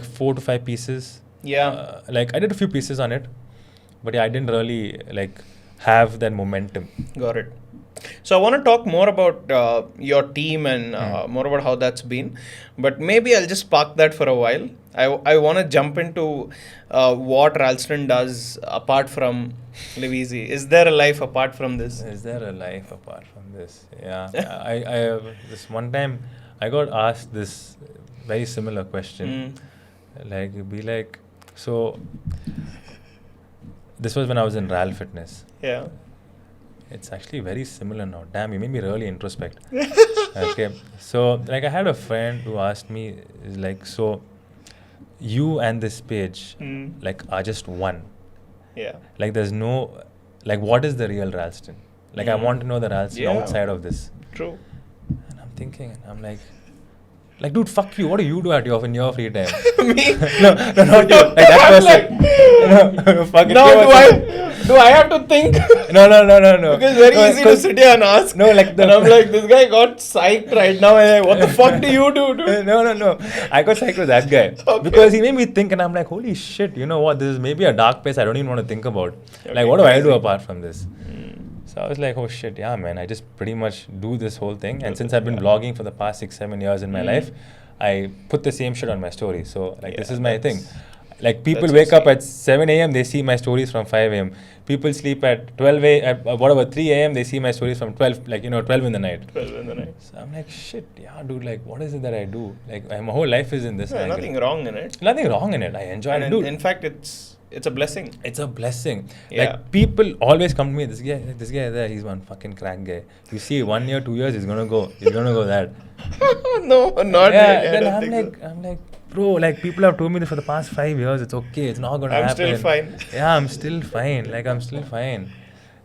4 to 5 pieces. Yeah. Like I did a few pieces on it, but yeah, I didn't really like have that momentum. Got it. So I want to talk more about your team and more about how that's been. But maybe I'll just park that for a while. I want to jump into what Ralston does apart from LivEzy. Is there a life apart from this? Is there a life apart from this? Yeah. I this one time I got asked this very similar question. Like, it'd be like, so this was when I was in Ral Fitness. Yeah. It's actually very similar now. Damn, you made me really introspect. Okay. So, like, I had a friend who asked me, like, so you and this page, like, are just one. Yeah. Like, there's no, like, what is the real Ralston? Like, I want to know the Ralston outside of this. True. And I'm thinking, I'm like, dude, fuck you. What do you do in your free time? Me? No, not you. Like that person. No, fuck it. Now, do I have to think? No. Because it's very easy to sit here and ask. No, like and I'm like, this guy got psyched right now. And what the fuck do you do, dude? No. I got psyched with that guy. Okay. Because he made me think, and I'm like, holy shit, you know what? This is maybe a dark place I don't even want to think about. Okay, like, what do crazy. I do apart from this? So I was like, oh shit, yeah, man. I just pretty much do this whole thing. And since I've been blogging for the past 6-7 years in my life, I put the same shit on my story. So, like, this is my thing. Like, people wake up at 7 a.m., they see my stories from 5 a.m. People sleep at 12 a.m., 3 a.m., they see my stories from 12, 12 in the night. 12 in the night. So I'm like, shit, yeah, dude, like, what is it that I do? Like, my whole life is in this angle. Nothing wrong in it. Nothing wrong in it. I enjoy it. And in fact, it's a blessing. It's a blessing. Yeah. Like, people always come to me, this guy there, he's one fucking crack guy. You see, 1 year, 2 years, he's gonna go that. No, not Yeah, really. then I'm like, bro, like, people have told me this for the past 5 years, it's okay, it's not gonna happen. I'm still fine. Yeah, I'm still fine. Like, I'm still fine.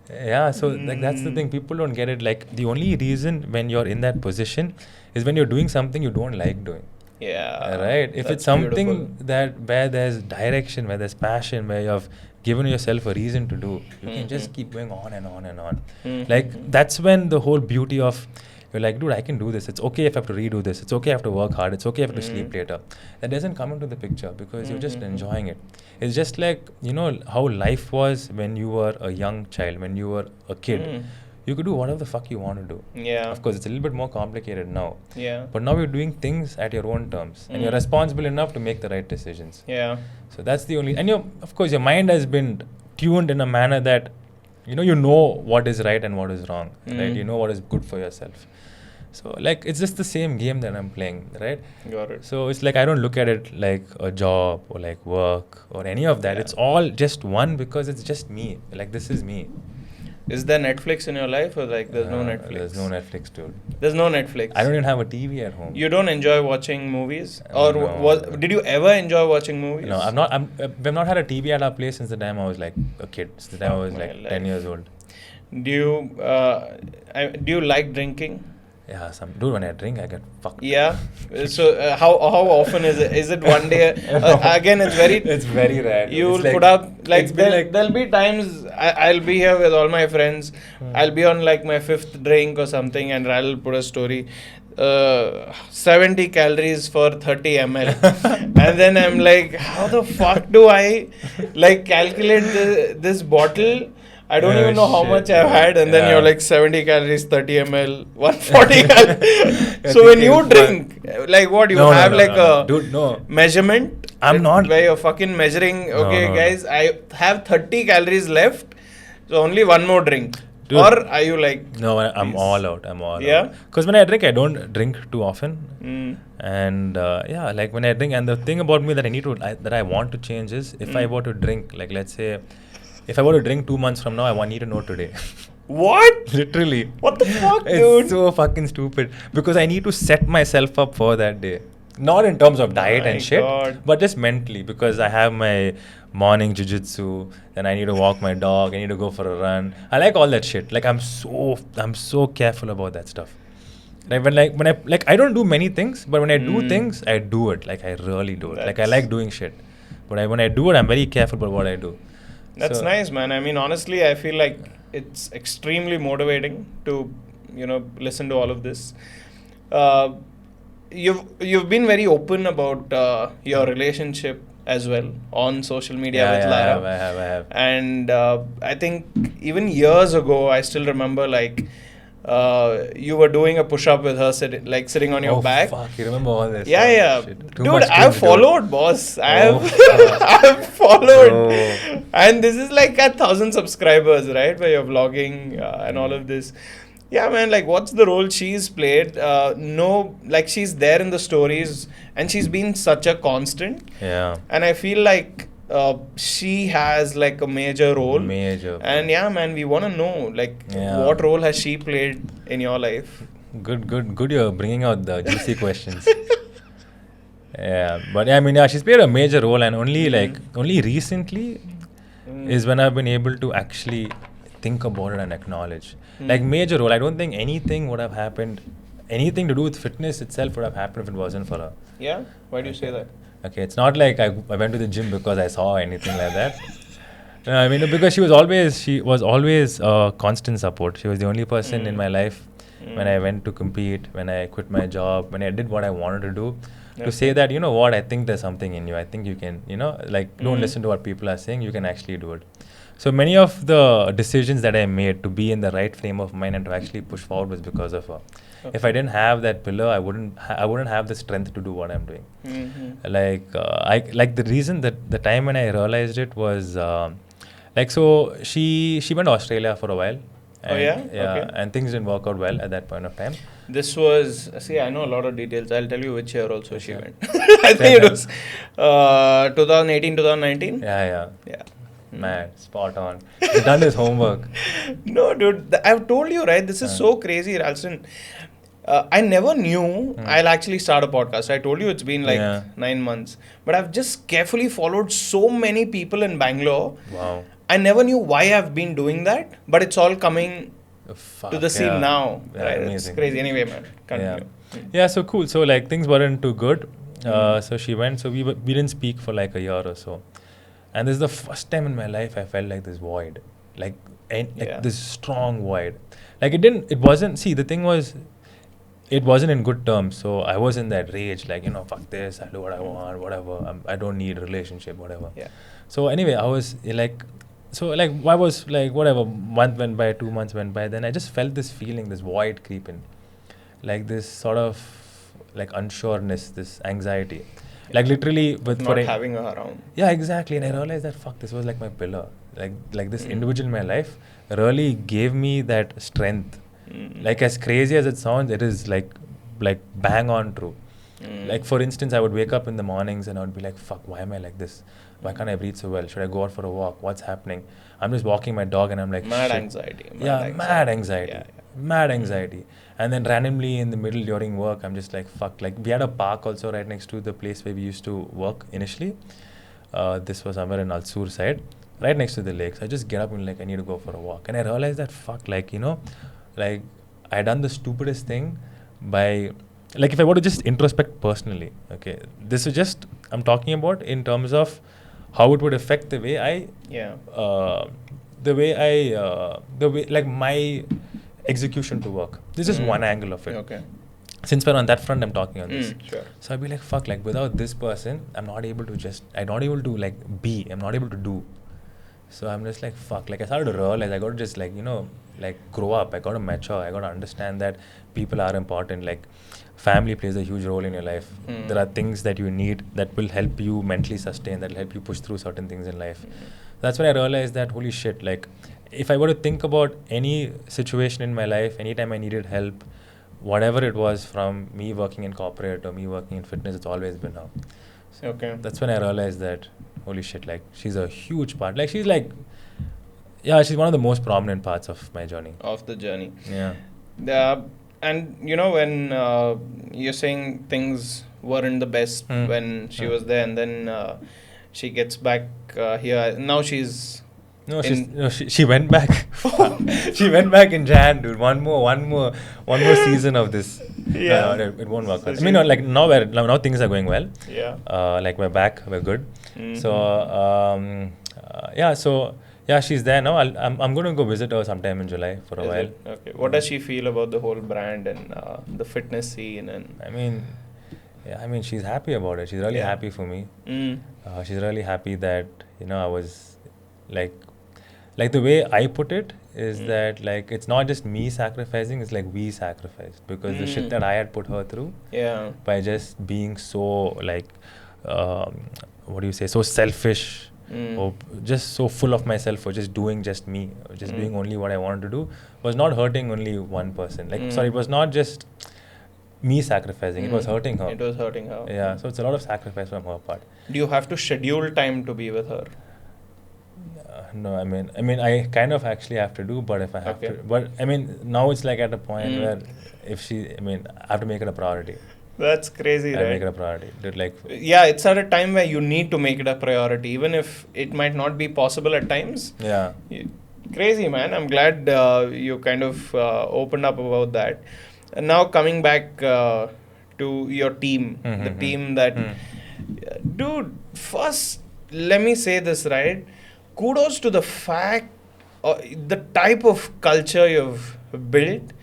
Yeah, so like that's the thing. People don't get it. Like, the only reason when you're in that position is when you're doing something you don't like doing. Yeah. Right? If that's it's something beautiful. where there's direction, where there's passion, where you've given yourself a reason to do, you can just keep going on and on and on. Like, that's when the whole beauty of, you're like, dude, I can do this. It's okay if I have to redo this. It's okay if I have to work hard. It's okay if I have to sleep later. That doesn't come into the picture because you're just enjoying it. It's just like, you know, how life was when you were a young child, when you were a kid. You could do whatever the fuck you want to do. Yeah. Of course, it's a little bit more complicated now. Yeah. But now you're doing things at your own terms. And you're responsible enough to make the right decisions. Yeah. So that's the only... And of course, your mind has been tuned in a manner that, you know what is right and what is wrong. Right? You know what is good for yourself. So, like, it's just the same game that I'm playing, right? Got it. So, it's like I don't look at it like a job or like work or any of that. Yeah. It's all just one because it's just me. Like, this is me. Is there Netflix in your life or like there's no Netflix? There's no Netflix, dude. There's no Netflix. I don't even have a TV at home. You don't enjoy watching movies? No. Or did you ever enjoy watching movies? No, we've not had a TV at our place since the time I was like a kid. Since the time I was like 10 years old. Do you like drinking? Yeah, dude, when I drink, I get fucked. Yeah. So how often is it? Is it one day? Again, it's very rare. You'll put up like there'll be times I'll be here with all my friends. I'll be on like my 5th drink or something, and I'll put a story. 70 calories for 30 ml. And then I'm like, how the fuck do I like calculate this bottle? I don't even know how much I've had, and then you're like 70 calories, 30 ml, 140 calories. So when you drink, like what, you have a measurement? I'm not. Where you're fucking measuring, okay, guys, I have 30 calories left, so only one more drink. Dude. Or are you like... No, I'm all out. Yeah? Because when I drink, I don't drink too often. And like when I drink, and the thing about me that I want to change is if I were to drink, like let's say, if I were to drink 2 months from now, I need to know today. What? Literally. What the fuck, dude? It's so fucking stupid. Because I need to set myself up for that day. Not in terms of diet and shit, but just mentally. Because I have my morning jiu-jitsu, then I need to walk my dog, I need to go for a run. I like all that shit. Like I'm so careful about that stuff. Like when I don't do many things, but when I do things, I do it. Like I really do it. Like I like doing shit. But when I do it, I'm very careful about what I do. That's nice, man. I mean, honestly, I feel like it's extremely motivating to, listen to all of this. You've been very open about your relationship as well on social media with Lara. I have. And I think even years ago, I still remember like you were doing a push-up with her, sitting on your back. Fuck, you remember all this? Yeah, Oh, yeah. shit. Too Dude, much I've cringe, dude. followed, boss. Oh, I've followed. Bro. And this is like at 1,000 subscribers, right? Where you're vlogging and all of this. Yeah, man, like, what's the role she's played? No, like, she's there in the stories and she's been such a constant. Yeah. And I feel like she has, like, a major role. Major. And yeah, man, we want to know, like, Yeah. what role has she played in your life? Good. You're bringing out the juicy questions. Yeah, but I mean, yeah, she's played a major role, and only recently is when I've been able to actually think about it and acknowledge. Like, major role. I don't think anything would have happened, anything to do with fitness itself would have happened if it wasn't for her. Yeah? Why do you say that? Okay, it's not like I went to the gym because I saw anything like that. No, I mean, because she was always constant support. She was the only person in my life when I went to compete, when I quit my job, when I did what I wanted to do, to say that, you know what, I think there's something in you. I think you can, like, don't listen to what people are saying. You can actually do it. So many of the decisions that I made to be in the right frame of mind and to actually push forward was because of her. If I didn't have that pillar, I wouldn't have the strength to do what I'm doing. Like the reason that the time when I realized it was so she went to Australia for a while. And, Okay. And things didn't work out well at that point of time. This was, I know a lot of details. I'll tell you which year also she went. I think it was 2018, 2019. Yeah. Yeah. Man, spot on. He's done his homework. No, dude, I've told you, right? This is so crazy, Ralston. I never knew I'll actually start a podcast. I told you it's been like 9 months. But I've just carefully followed so many people in Bangalore. Wow. I never knew why I've been doing that, but it's all coming to the scene now. Yeah, right? amazing. It's crazy. Anyway, man, continue. Yeah, so cool. So, like, things weren't too good. So she went. So we didn't speak for like a year or so. And this is the first time in my life I felt like this void. Like this strong void. Like, it wasn't, see, the thing was, it wasn't in good terms. So I was in that rage, like, fuck this, I'll do what I want, whatever. I don't need a relationship, whatever. Yeah. So anyway, I was like, I was like, whatever, month went by, 2 months went by, then I just felt this feeling, this void creep in. Like this sort of, like, unsureness, this anxiety. Like, literally, with not having her around. Yeah, exactly. And I realized that, fuck, this was like my pillar. Like this individual in my life really gave me that strength. Like, as crazy as it sounds, it is like bang on true. Like, for instance, I would wake up in the mornings and I would be like, fuck, why am I like this? Why can't I breathe so well? Should I go out for a walk? What's happening? I'm just walking my dog and I'm like, Mad shit. anxiety. Mad anxiety. Yeah. Mad anxiety. And then randomly in the middle during work, I'm just like, fuck. Like, we had a park also right next to the place where we used to work initially. This was somewhere in Alsur side, right next to the lake. So I just get up and like, I need to go for a walk. And I realized that, fuck, like, like, I done the stupidest thing by, like, if I were to just introspect personally, okay, this is just, I'm talking about in terms of how it would affect the way like my execution to work. This is one angle of it. Okay. Since we're on that front, I'm talking on this. Sure. So I'd be like, fuck, like, without this person, I'm not able to like be, I'm not able to do. So I'm just like, fuck, like, I started to realize I got to just like, like, grow up. I got to mature. I got to understand that people are important. Like, family plays a huge role in your life. There are things that you need that will help you mentally sustain, that will help you push through certain things in life. That's when I realized that, holy shit, like, if I were to think about any situation in my life, anytime I needed help, whatever it was, from me working in corporate or me working in fitness, it's always been her. So Okay. that's when I realized that, holy shit, like, she's a huge part. Like, she's like, yeah, she's one of the most prominent parts of my journey. Of the journey. Yeah. And when you're saying things weren't the best when she was there, and then she gets back here. Now she's she went back. She went back in Jan, dude. One more season of this. Yeah. It won't work. So I mean, like, now things are going well. Yeah. Like, we're back, we're good. So she's there now. I'm going to go visit her sometime in July for a Is while. it? Okay. What does she feel about the whole brand and the fitness scene? And I mean, she's happy about it. She's really happy for me. She's really happy that I was like the way I put it is that like it's not just me sacrificing, it's like we sacrificed because the shit that I had put her through by just being so like what do you say, so selfish or just so full of myself or just doing just me, or just doing only what I wanted to do, was not hurting only one person. Like sorry, it was not just me sacrificing, it was hurting her. It was hurting her. Yeah, so it's a lot of sacrifice from her part. Do you have to schedule time to be with her? No, I mean, I kind of actually have to do, but if I have to, but I mean, now it's like at a point where if she, I mean, I have to make it a priority. That's crazy, right? Make it a priority. Like, yeah, it's at a time where you need to make it a priority, even if it might not be possible at times. Yeah. Crazy, man. I'm glad you kind of opened up about that. And now coming back to your team, the team that, dude, first, let me say this, right? Kudos to the fact, the type of culture you've built,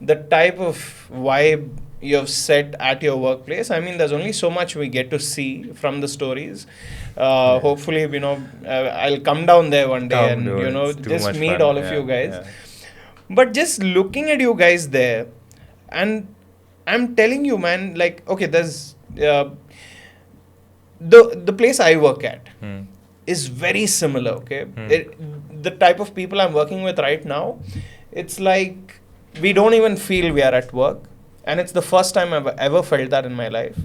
the type of vibe you have set at your workplace. I mean, there's only so much we get to see from the stories. Hopefully, you know, I'll come down there one day and, you know, just meet all of you guys. Yeah. But just looking at you guys there, and I'm telling you, man, like, okay, there's the place I work at is very similar, okay? The type of people I'm working with right now, it's like we don't even feel we are at work. And it's the first time I've ever felt that in my life.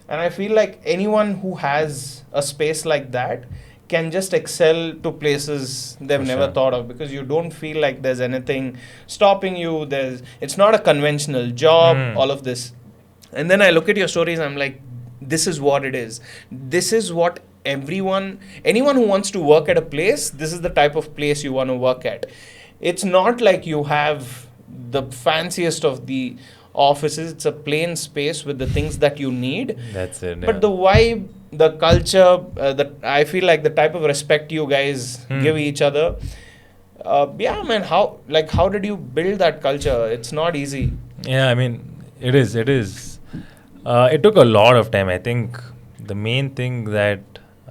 And I feel like anyone who has a space like that can just excel to places they've never thought of, because you don't feel like there's anything stopping you. It's not a conventional job, all of this. And then I look at your stories, I'm like, this is what it is. This is what anyone who wants to work at a place, this is the type of place you want to work at. It's not like you have the fanciest of the offices. It's a plain space with the things that you need. That's it. But the vibe, the culture, I feel like the type of respect you guys give each other. Yeah, man. How did you build that culture? It's not easy. Yeah, I mean, it is. It took a lot of time. I think the main thing that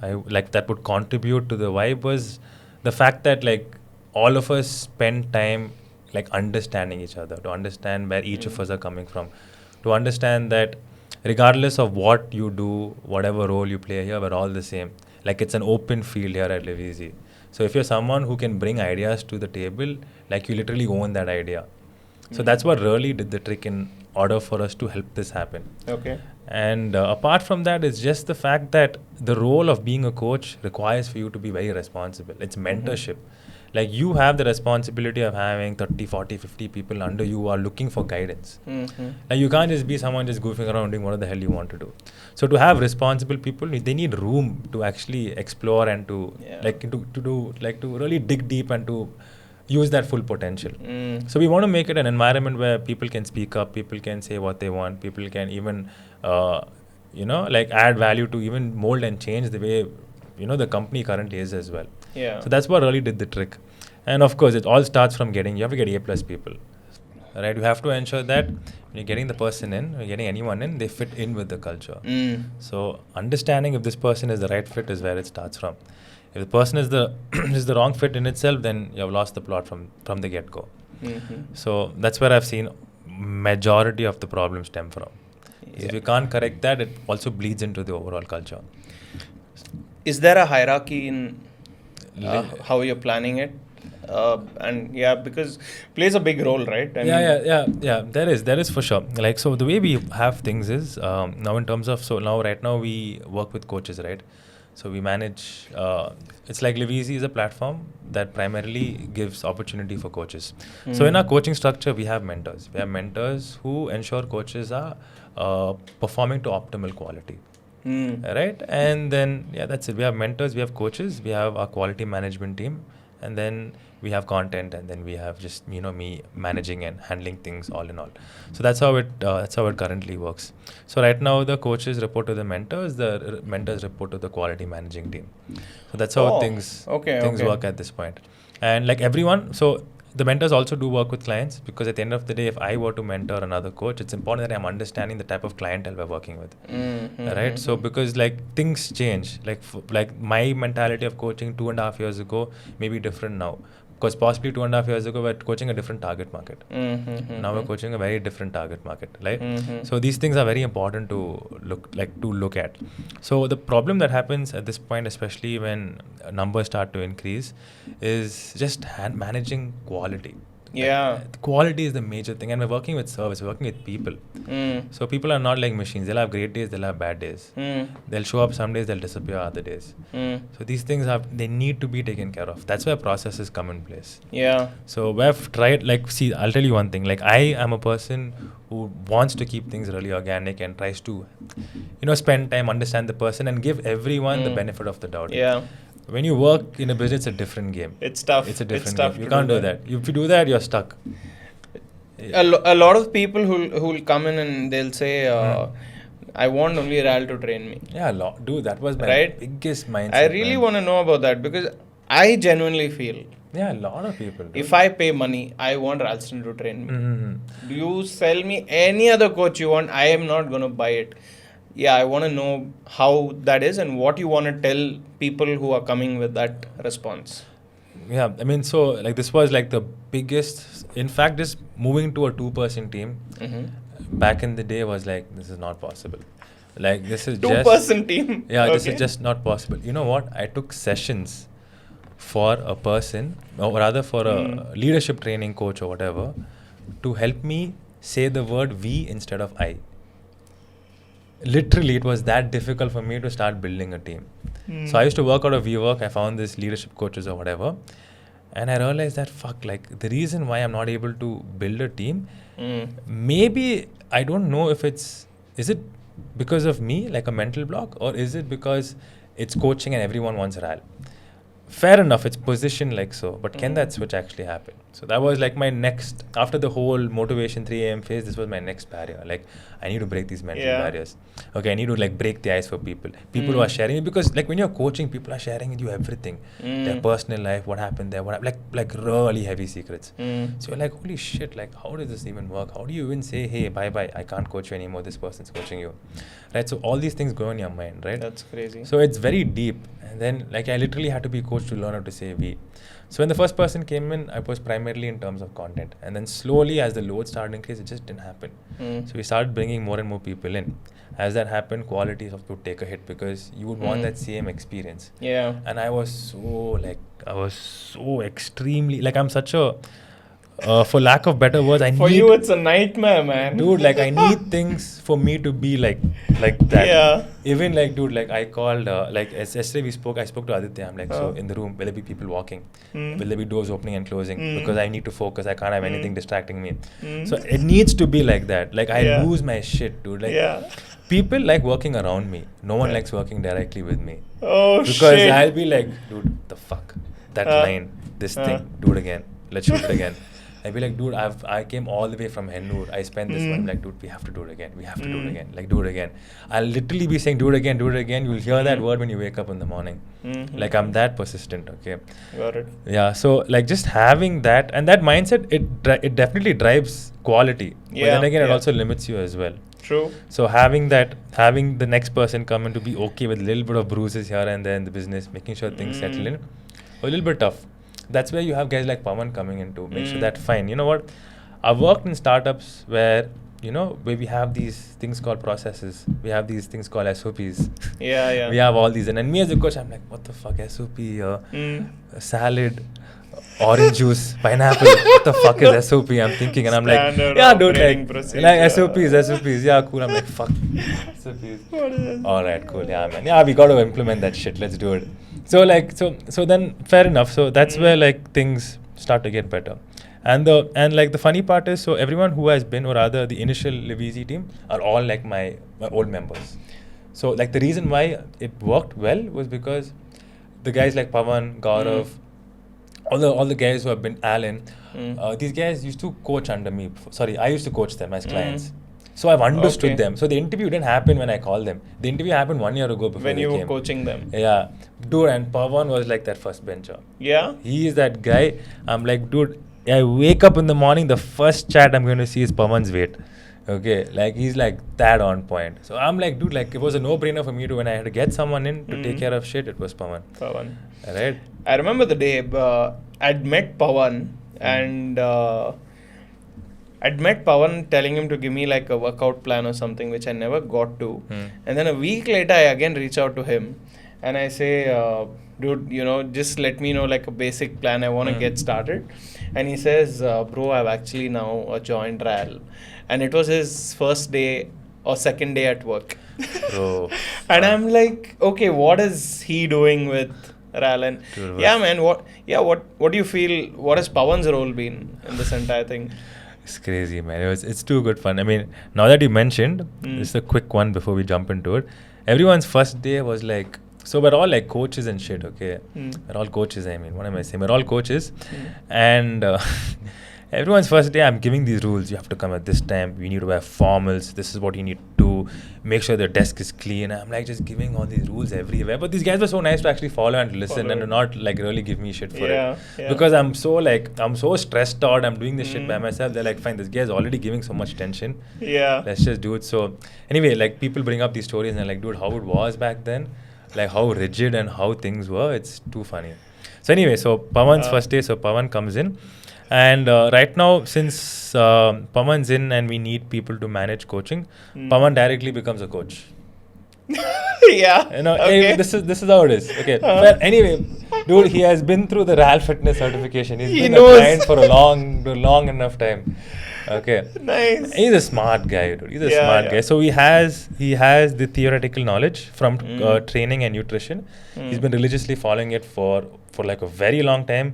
that would contribute to the vibe was the fact that like all of us spend time like understanding each other, to understand where each of us are coming from, to understand that regardless of what you do, whatever role you play here, we're all the same. Like it's an open field here at LivEzy. So if you're someone who can bring ideas to the table, like you literally own that idea. So that's what really did the trick in order for us to help this happen. Okay. And apart from that, it's just the fact that the role of being a coach requires for you to be very responsible. It's mentorship. Like you have the responsibility of having 30, 40, 50 people under you who are looking for guidance. Like you can't just be someone just goofing around doing whatever the hell you want to do. So to have responsible people, they need room to actually explore and to to really dig deep and to use that full potential. So we want to make it an environment where people can speak up, people can say what they want, people can even add value to even mold and change the way the company currently is as well. Yeah. So that's what really did the trick. And of course, it all starts from you have to get A+ people. Right? You have to ensure that when you're getting the person in, when you're getting anyone in, they fit in with the culture. So understanding if this person is the right fit is where it starts from. If the person is the is the wrong fit in itself, then you have lost the plot from the get-go. So that's where I've seen majority of the problems stem from. Yeah. If you can't correct that, it also bleeds into the overall culture. Is there a hierarchy in how you're planning it? And yeah, because plays a big role, right? Yeah. There is for sure. Like, so the way we have things is now in terms of, right now we work with coaches, right? So we manage, it's like LivEzy is a platform that primarily gives opportunity for coaches. So in our coaching structure, we have mentors. We have mentors who ensure coaches are performing to optimal quality. Right? And then, that's it. We have mentors, we have coaches, we have our quality management team, and then we have content, and then we have just, me managing and handling things all in all. So that's how it currently works. So right now the coaches report to the mentors report to the quality managing team. So that's how things work at this point. And like everyone, so the mentors also do work with clients, because at the end of the day, if I were to mentor another coach, it's important that I'm understanding the type of clientele we're working with, right? So because like things change, like my mentality of coaching 2.5 years ago may be different now. Because possibly 2.5 years ago, we're coaching a different target market. Mm-hmm. Now we're coaching a very different target market, right? Mm-hmm. So these things are very important to look at. So the problem that happens at this point, especially when numbers start to increase, is just managing quality. Yeah. Quality is the major thing, and we're working with service, we're working with people. So people are not like machines. They'll have great days, they'll have bad days. They'll show up some days, they'll disappear other days. So these things they need to be taken care of. That's where processes come in place. Yeah. So we've tried, see, I'll tell you one thing. I am a person who wants to keep things really organic and tries to, spend time, understand the person, and give everyone the benefit of the doubt. Yeah. When you work in a business, it's a different game. It's tough. It's a different tough game. You can't do that. If you do that, you're stuck. A lot of people who'll come in and they'll say, I want only Ral to train me. Yeah, dude, that was my biggest mindset. I really want to know about that because I genuinely feel. Yeah, a lot of people do. If I pay money, I want Ralston to train me. Do you sell me any other coach you want? I am not going to buy it. Yeah, I want to know how that is and what you want to tell people who are coming with that response. Yeah, I mean, so this was the biggest. In fact, just moving to a 2-person team back in the day was this is not possible. This is 2-person team. Yeah, this is just not possible. You know what? I took sessions for a person, or rather for a leadership training coach or whatever, to help me say the word we instead of I. Literally, it was that difficult for me to start building a team. So I used to work out of WeWork. I found this leadership coaches or whatever. And I realized that, the reason why I'm not able to build a team, maybe, I don't know if is it because of me, a mental block, or is it because it's coaching and everyone wants Ral? Fair enough, it's positioned so, but can that switch actually happen? So that was my next, after the whole motivation 3 a.m. phase, this was my next barrier. I need to break these mental barriers. Okay, I need to break the ice for people. People who are sharing it, because when you're coaching, people are sharing with you everything. Their personal life, what happened there, really heavy secrets. So you're holy shit, how does this even work? How do you even say, hey, bye-bye, I can't coach you anymore, this person's coaching you. Right, so all these things go in your mind, right? That's crazy. So it's very deep. And then I literally had to be coached to learn how to say we. So when the first person came in, I was primarily in terms of content. And then slowly, as the load started increasing, it just didn't happen. So we started bringing more and more people in. As that happened, quality would take a hit because you would want that same experience. Yeah. And I was so extremely, I'm such a, for lack of better words, you, it's a nightmare, man. Dude, I need things for me to be like that. Yeah. Even dude, I called, yesterday I spoke to Aditya. I'm so in the room, will there be people walking? Will there be doors opening and closing? Because I need to focus. I can't have anything distracting me. So it needs to be like that. I lose my shit, dude. People like working around me. No one likes working directly with me. Oh, because shit. I'll be dude, the fuck? That line, this thing, do it again. Let's shoot it again. I'd be dude, I came all the way from Hennur. I spent this one. Dude, we have to do it again. We have to do it again. Do it again. I'll literally be saying, do it again, do it again. You'll hear that word when you wake up in the morning. I'm that persistent, okay? Got it. Yeah, so just having that, and that mindset, it definitely drives quality. Yeah, but then again, it also limits you as well. True. So having the next person come in to be okay with a little bit of bruises here and there in the business, making sure things settle in, a little bit tough. That's where you have guys like Pawan coming in to make sure that fine. You know what? I've worked in startups where we have these things called processes. We have these things called SOPs. Yeah. We have all these. And me as a coach, I'm what the fuck, SOP, salad, orange juice, pineapple. What the fuck is SOP? I'm thinking. And I'm yeah, dude, SOPs. Yeah, cool. I'm fuck. SOPs. All right, cool. Yeah, man. Yeah, we got to implement that shit. Let's do it. So so then fair enough. So that's where things start to get better. And the funny part is, so everyone who has been, or rather the initial LivEzy team, are all my old members. So the reason why it worked well was because the guys like Pawan, Gaurav, all the guys who have been Alan, these guys used to coach under me. Sorry, I used to coach them as clients. So I've understood them. So the interview didn't happen when I called them. The interview happened 1 year ago before when they you came. were coaching them. Yeah. Dude, and Pawan was that first bencher. Yeah? He is that guy. I'm dude, I wake up in the morning, the first chat I'm going to see is Pawan's weight. Okay, he's that on point. So I'm dude, it was a no-brainer for me to, when I had to get someone in to take care of shit, it was Pawan. Pawan. Right? I remember the day, I'd met Pawan and I'd met Pawan telling him to give me like a workout plan or something, which I never got to. And then a week later, I again reach out to him and I say, dude, just let me know like a basic plan. I want to get started. And he says, bro, I've actually now joined RAL. And it was his first day or second day at work. Bro. And I'm like, okay, what is he doing with RAL? And yeah, man, what do you feel? What has Pawan's role been in this entire thing? It's crazy, man. It's too good fun. I mean, now that you mentioned, just a quick one before we jump into it. Everyone's first day was like, so we're all like coaches and shit, okay? We're all coaches, I mean. What am I saying? We're all coaches. And everyone's first day, I'm giving these rules. You have to come at this time. You need to wear formals. This is what you need to do. Make sure the desk is clean. I'm like just giving all these rules everywhere. But these guys were so nice to actually follow and listen and not like really give me shit for it. Because I'm so stressed out. I'm doing this shit by myself. They're like, fine, this guy's already giving so much tension. Yeah. Let's just do it. So anyway, like people bring up these stories and they're like, dude, how it was back then? Like how rigid and how things were. It's too funny. So anyway, so Pawan's first day. So Pawan comes in. And right now, since Pawan's in and we need people to manage coaching, Pawan directly becomes a coach. Yeah. Okay. Hey, this is how it is. Okay. But anyway, dude, he has been through the RAL fitness certification. He's been a client for a long enough time. Okay. Nice. He's a smart guy, dude. He's a smart guy. So he has the theoretical knowledge from training and nutrition. He's been religiously following it for like a very long time.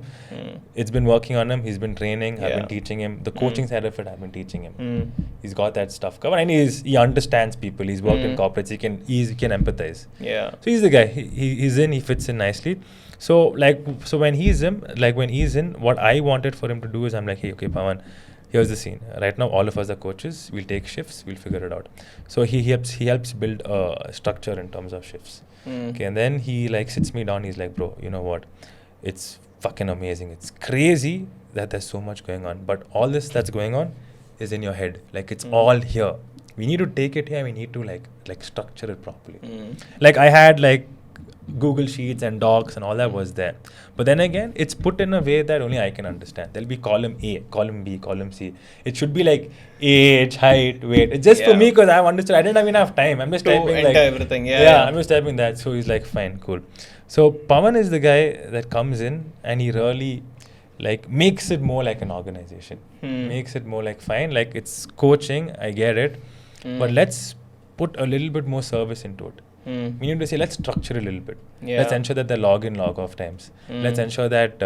It's been working on him. He's been training. I've been teaching him. The coaching side of it, I've been teaching him. He's got that stuff covered. And he understands people. He's worked in corporates. He can empathize. Yeah. So he's the guy. He fits in nicely. So when he's in, what I wanted for him to do is I'm like, hey, okay, Pawan, here's the scene. Right now, all of us are coaches. We'll take shifts. We'll figure it out. So he helps build a structure in terms of shifts. Okay, and then he like sits me down. He's like, bro, you know what? It's fucking amazing. It's crazy that there's so much going on. But all this that's going on is in your head. Like it's all here. We need to take it here. We need to like structure it properly. Like I had like Google Sheets and docs and all that was there. But then again, it's put in a way that only I can understand. There'll be column A, column B, column C. It should be like age, height, weight. It's just for me because I've understood. I didn't have enough time. I'm just typing like everything. I'm just typing that. So he's like, fine, cool. So Pawan is the guy that comes in and he really like makes it more like an organization. Makes it more like fine. Like it's coaching. I get it. But let's put a little bit more service into it. We need to say, let's structure a little bit. Let's ensure that there are log in, log off times. Let's ensure that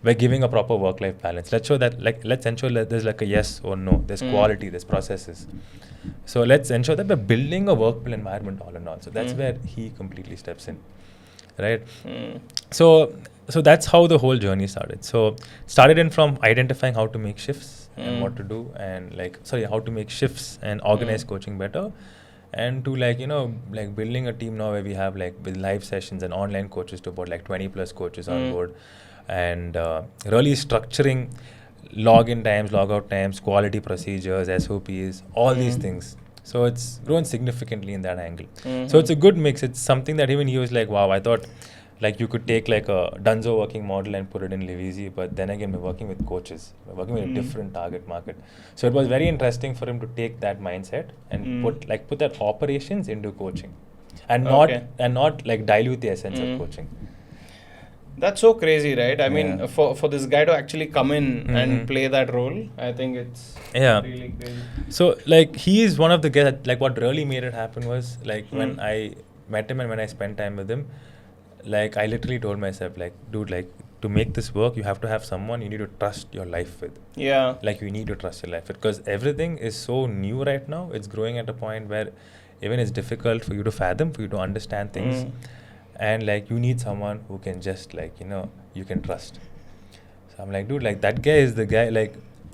we're giving a proper work-life balance. Let's ensure that there's like a yes or no. There's quality, there's processes. So let's ensure that we're building a workable environment all in all. So that's where he completely steps in, right? So that's how the whole journey started. So started in from identifying how to make shifts and what to do and how to make shifts and organize coaching better. And to building a team now where we have with live sessions and online coaches to about 20 plus coaches on board and really structuring login times, logout times, quality procedures, SOPs, all these things. So it's grown significantly in that angle. So it's a good mix. It's something that even he was like, wow, I thought you could take a Dunzo working model and put it in LivEzy, but then again we're working with coaches. We're working with a different target market. So it was very interesting for him to take that mindset and put that operations into coaching and not dilute the essence of coaching. That's so crazy, right? I mean, for this guy to actually come in and play that role, I think it's really crazy. So he is one of the guys that, what really made it happen was when I met him and when I spent time with him, I literally told myself, dude, to make this work, you have to have someone you need to trust your life with. Yeah. You need to trust your life with because everything is so new right now. It's growing at a point where even it's difficult for you to fathom, for you to understand things. And you need someone who can just you can trust. So I'm like, dude, that guy is the guy,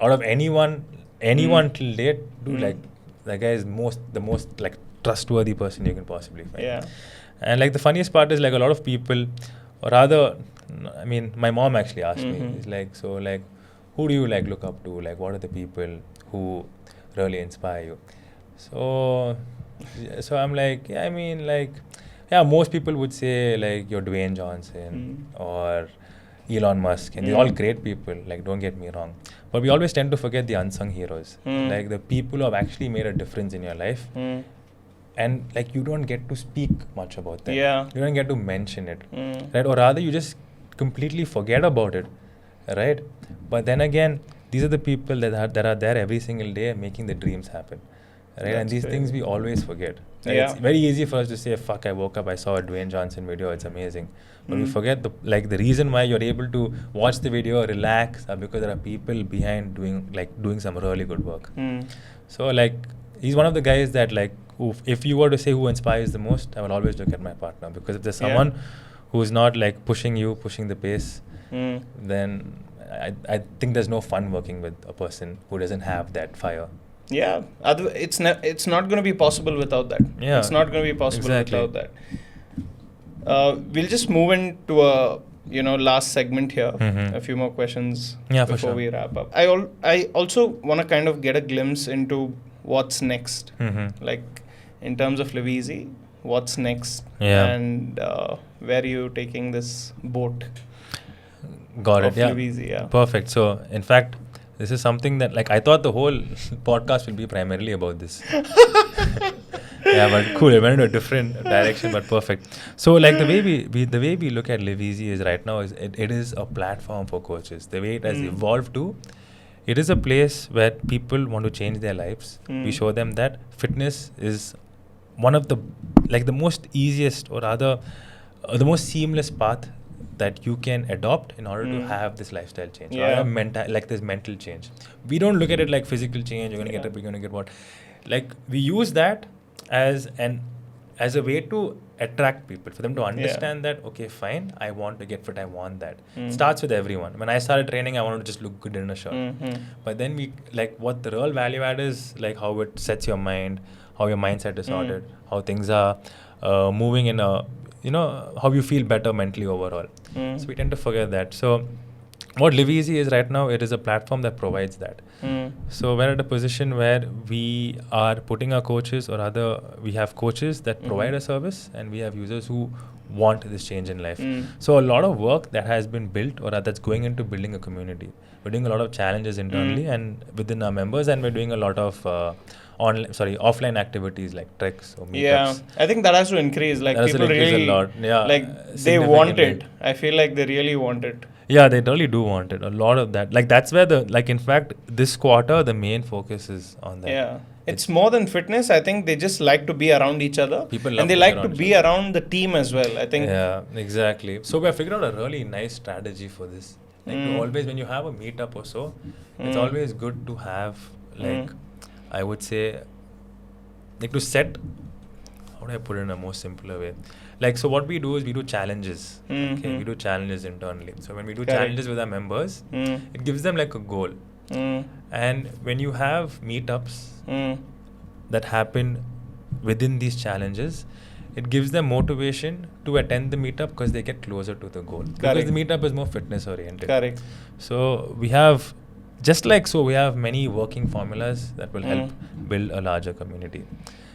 out of anyone till date, dude, that guy is the most trustworthy person you can possibly find. Yeah. And the funniest part is a lot of people, or rather, I mean, my mom actually asked me, it's who do you look up to? What are the people who really inspire you? So I'm most people would say you're Dwayne Johnson or Elon Musk, and they're all great people, like, don't get me wrong. But we always tend to forget the unsung heroes, like the people who have actually made a difference in your life. And like, you don't get to speak much about them. Yeah. You don't get to mention it, right? Or rather, you just completely forget about it, right? But then again, these are the people that are there every single day making the dreams happen, right? That's and these things we always forget. Right? Yeah. It's very easy for us to say, "Fuck, I woke up, I saw a Dwayne Johnson video, it's amazing." But we forget the reason why you're able to watch the video, relax, because there are people behind doing some really good work. So like, he's one of the guys that, like, if you were to say who inspires the most, I will always look at my partner, because if there's someone who's not like pushing the pace, then I think there's no fun working with a person who doesn't have that fire. Yeah, it's not going to be possible without that. Yeah, it's not going to be possible without that. We'll just move into a last segment here. A few more questions before we wrap up. I also want to kind of get a glimpse into what's next, like in terms of LivEzy, what's next, and where are you taking this boat? Got it. Yeah. LivEzy, yeah. Perfect. So in fact, this is something that, like, I thought the whole podcast will be primarily about this. Yeah, but cool. It went into a different direction, but perfect. So, like, the way we look at LivEzy is right now is it is a platform for coaches. The way it has evolved to, it is a place where people want to change their lives. We show them that fitness is one of the most easiest, or rather the most seamless path that you can adopt in order to have this lifestyle change, this mental change. We don't look at it like physical change. You're gonna get what, like, we use that as a way to attract people, for them to understand that, okay, fine, I want to get fit, I want that. Starts with everyone. When I started training, I wanted to just look good in a shirt. But then we, like, what the real value add is, like, how it sets your mind, how your mindset is sorted, how things are moving in a, how you feel better mentally overall. So we tend to forget that. So what LivEzy is right now, it is a platform that provides that. So we're at a position where we are putting our coaches, or rather we have coaches that provide a service, and we have users who want this change in life. So a lot of work that has been built, or that's going into building a community. We're doing a lot of challenges internally and within our members, and we're doing a lot of offline activities like treks or meetups. Yeah, I think that has to increase. Like, that people really, a lot. Yeah, like, they want it. I feel like they really want it. Yeah, they really do want it. A lot of that. Like, that's where in fact, this quarter, the main focus is on that. Yeah. It's more than fitness. I think they just like to be around each other. People love and they like to be around the team as well, I think. Yeah, exactly. So we have figured out a really nice strategy for this. Like, to always, when you have a meetup or so, it's always good to have, like, I would say, like, to set, how do I put it in a more simpler way? Like, so what we do is we do challenges. Okay, we do challenges internally. So when we do challenges with our members, it gives them like a goal. And when you have meetups that happen within these challenges, it gives them motivation to attend the meetup because they get closer to the goal. Because the meetup is more fitness oriented. Correct. So we have, we have many working formulas that will help build a larger community.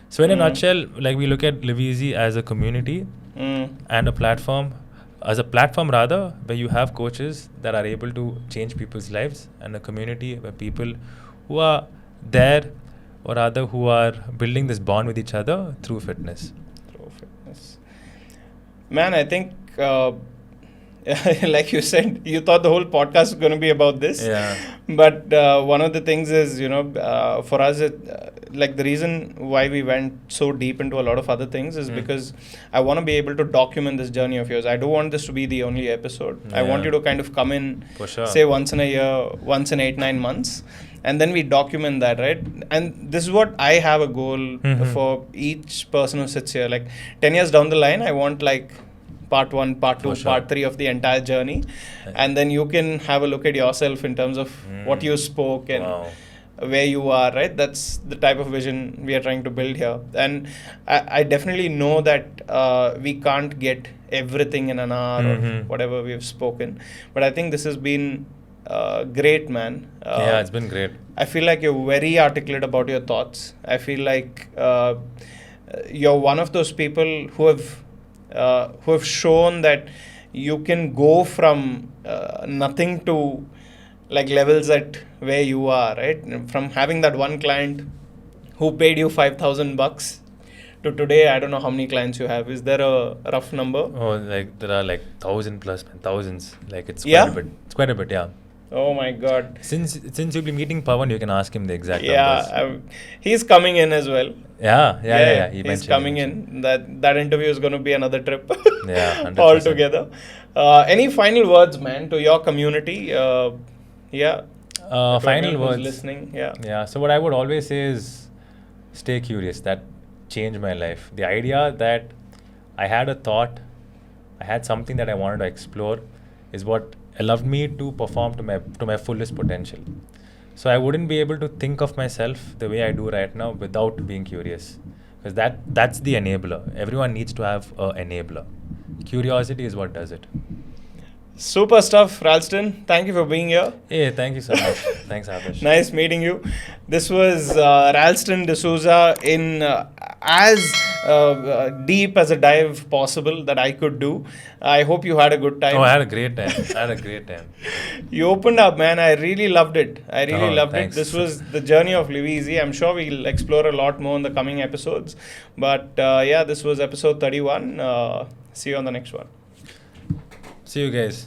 So in a nutshell, like, we look at LivEzy as a community and a platform, where you have coaches that are able to change people's lives, and a community where people who are there, or rather who are building this bond with each other through fitness. Man, I think, like you said, you thought the whole podcast was going to be about this. Yeah. But one of the things is, for us, like, the reason why we went so deep into a lot of other things is because I want to be able to document this journey of yours. I don't want this to be the only episode. I want you to kind of come in, say, once in a year, once in 8-9 months. And then we document that, right? And this is what I have a goal for each person who sits here. Like, 10 years down the line, I want, like, part 1, part 2, part 3 of the entire journey. And then you can have a look at yourself in terms of what you spoke and where you are, right? That's the type of vision we are trying to build here. And I definitely know that we can't get everything in an hour or whatever we've spoken. But I think this has been great, man. Yeah, it's been great. I feel like you're very articulate about your thoughts. I feel like you're one of those people who have shown that you can go from nothing to like levels at where you are, right? From having that one client who paid you $5,000 to today, I don't know how many clients you have. Is there a rough number? Oh, like there are like 1,000 plus, man, thousands. Like it's quite Yeah? a bit. It's quite a bit, yeah. Oh my God. Since you'll be meeting Pawan, you can ask him the exact numbers. Yeah, he's coming in as well. Yeah. He He's mentioned, coming in. That interview is going to be another trip. Yeah, 100%. Altogether. Any final words, man, to your community? Yeah. To Final everyone who's words. listening. Yeah. Yeah. So what I would always say is, stay curious. That changed my life. The idea that I had a thought, I had something that I wanted to explore, is what allowed me to perform to my fullest potential. So I wouldn't be able to think of myself the way I do right now without being curious, because that's the enabler. Everyone needs to have an enabler. Curiosity is what does it. Super stuff, Ralston. Thank you for being here. Hey, thank you so much. Thanks, Adarsh. Nice meeting you. This was Ralston D'souza in as deep as a dive possible that I could do. I hope you had a good time. Oh, I had a great time. You opened up, man. I really loved it. I really loved thanks. it. This was the journey of LivEzy. I'm sure we'll explore a lot more in the coming episodes. But yeah, this was episode 31. See you on the next one. See you guys.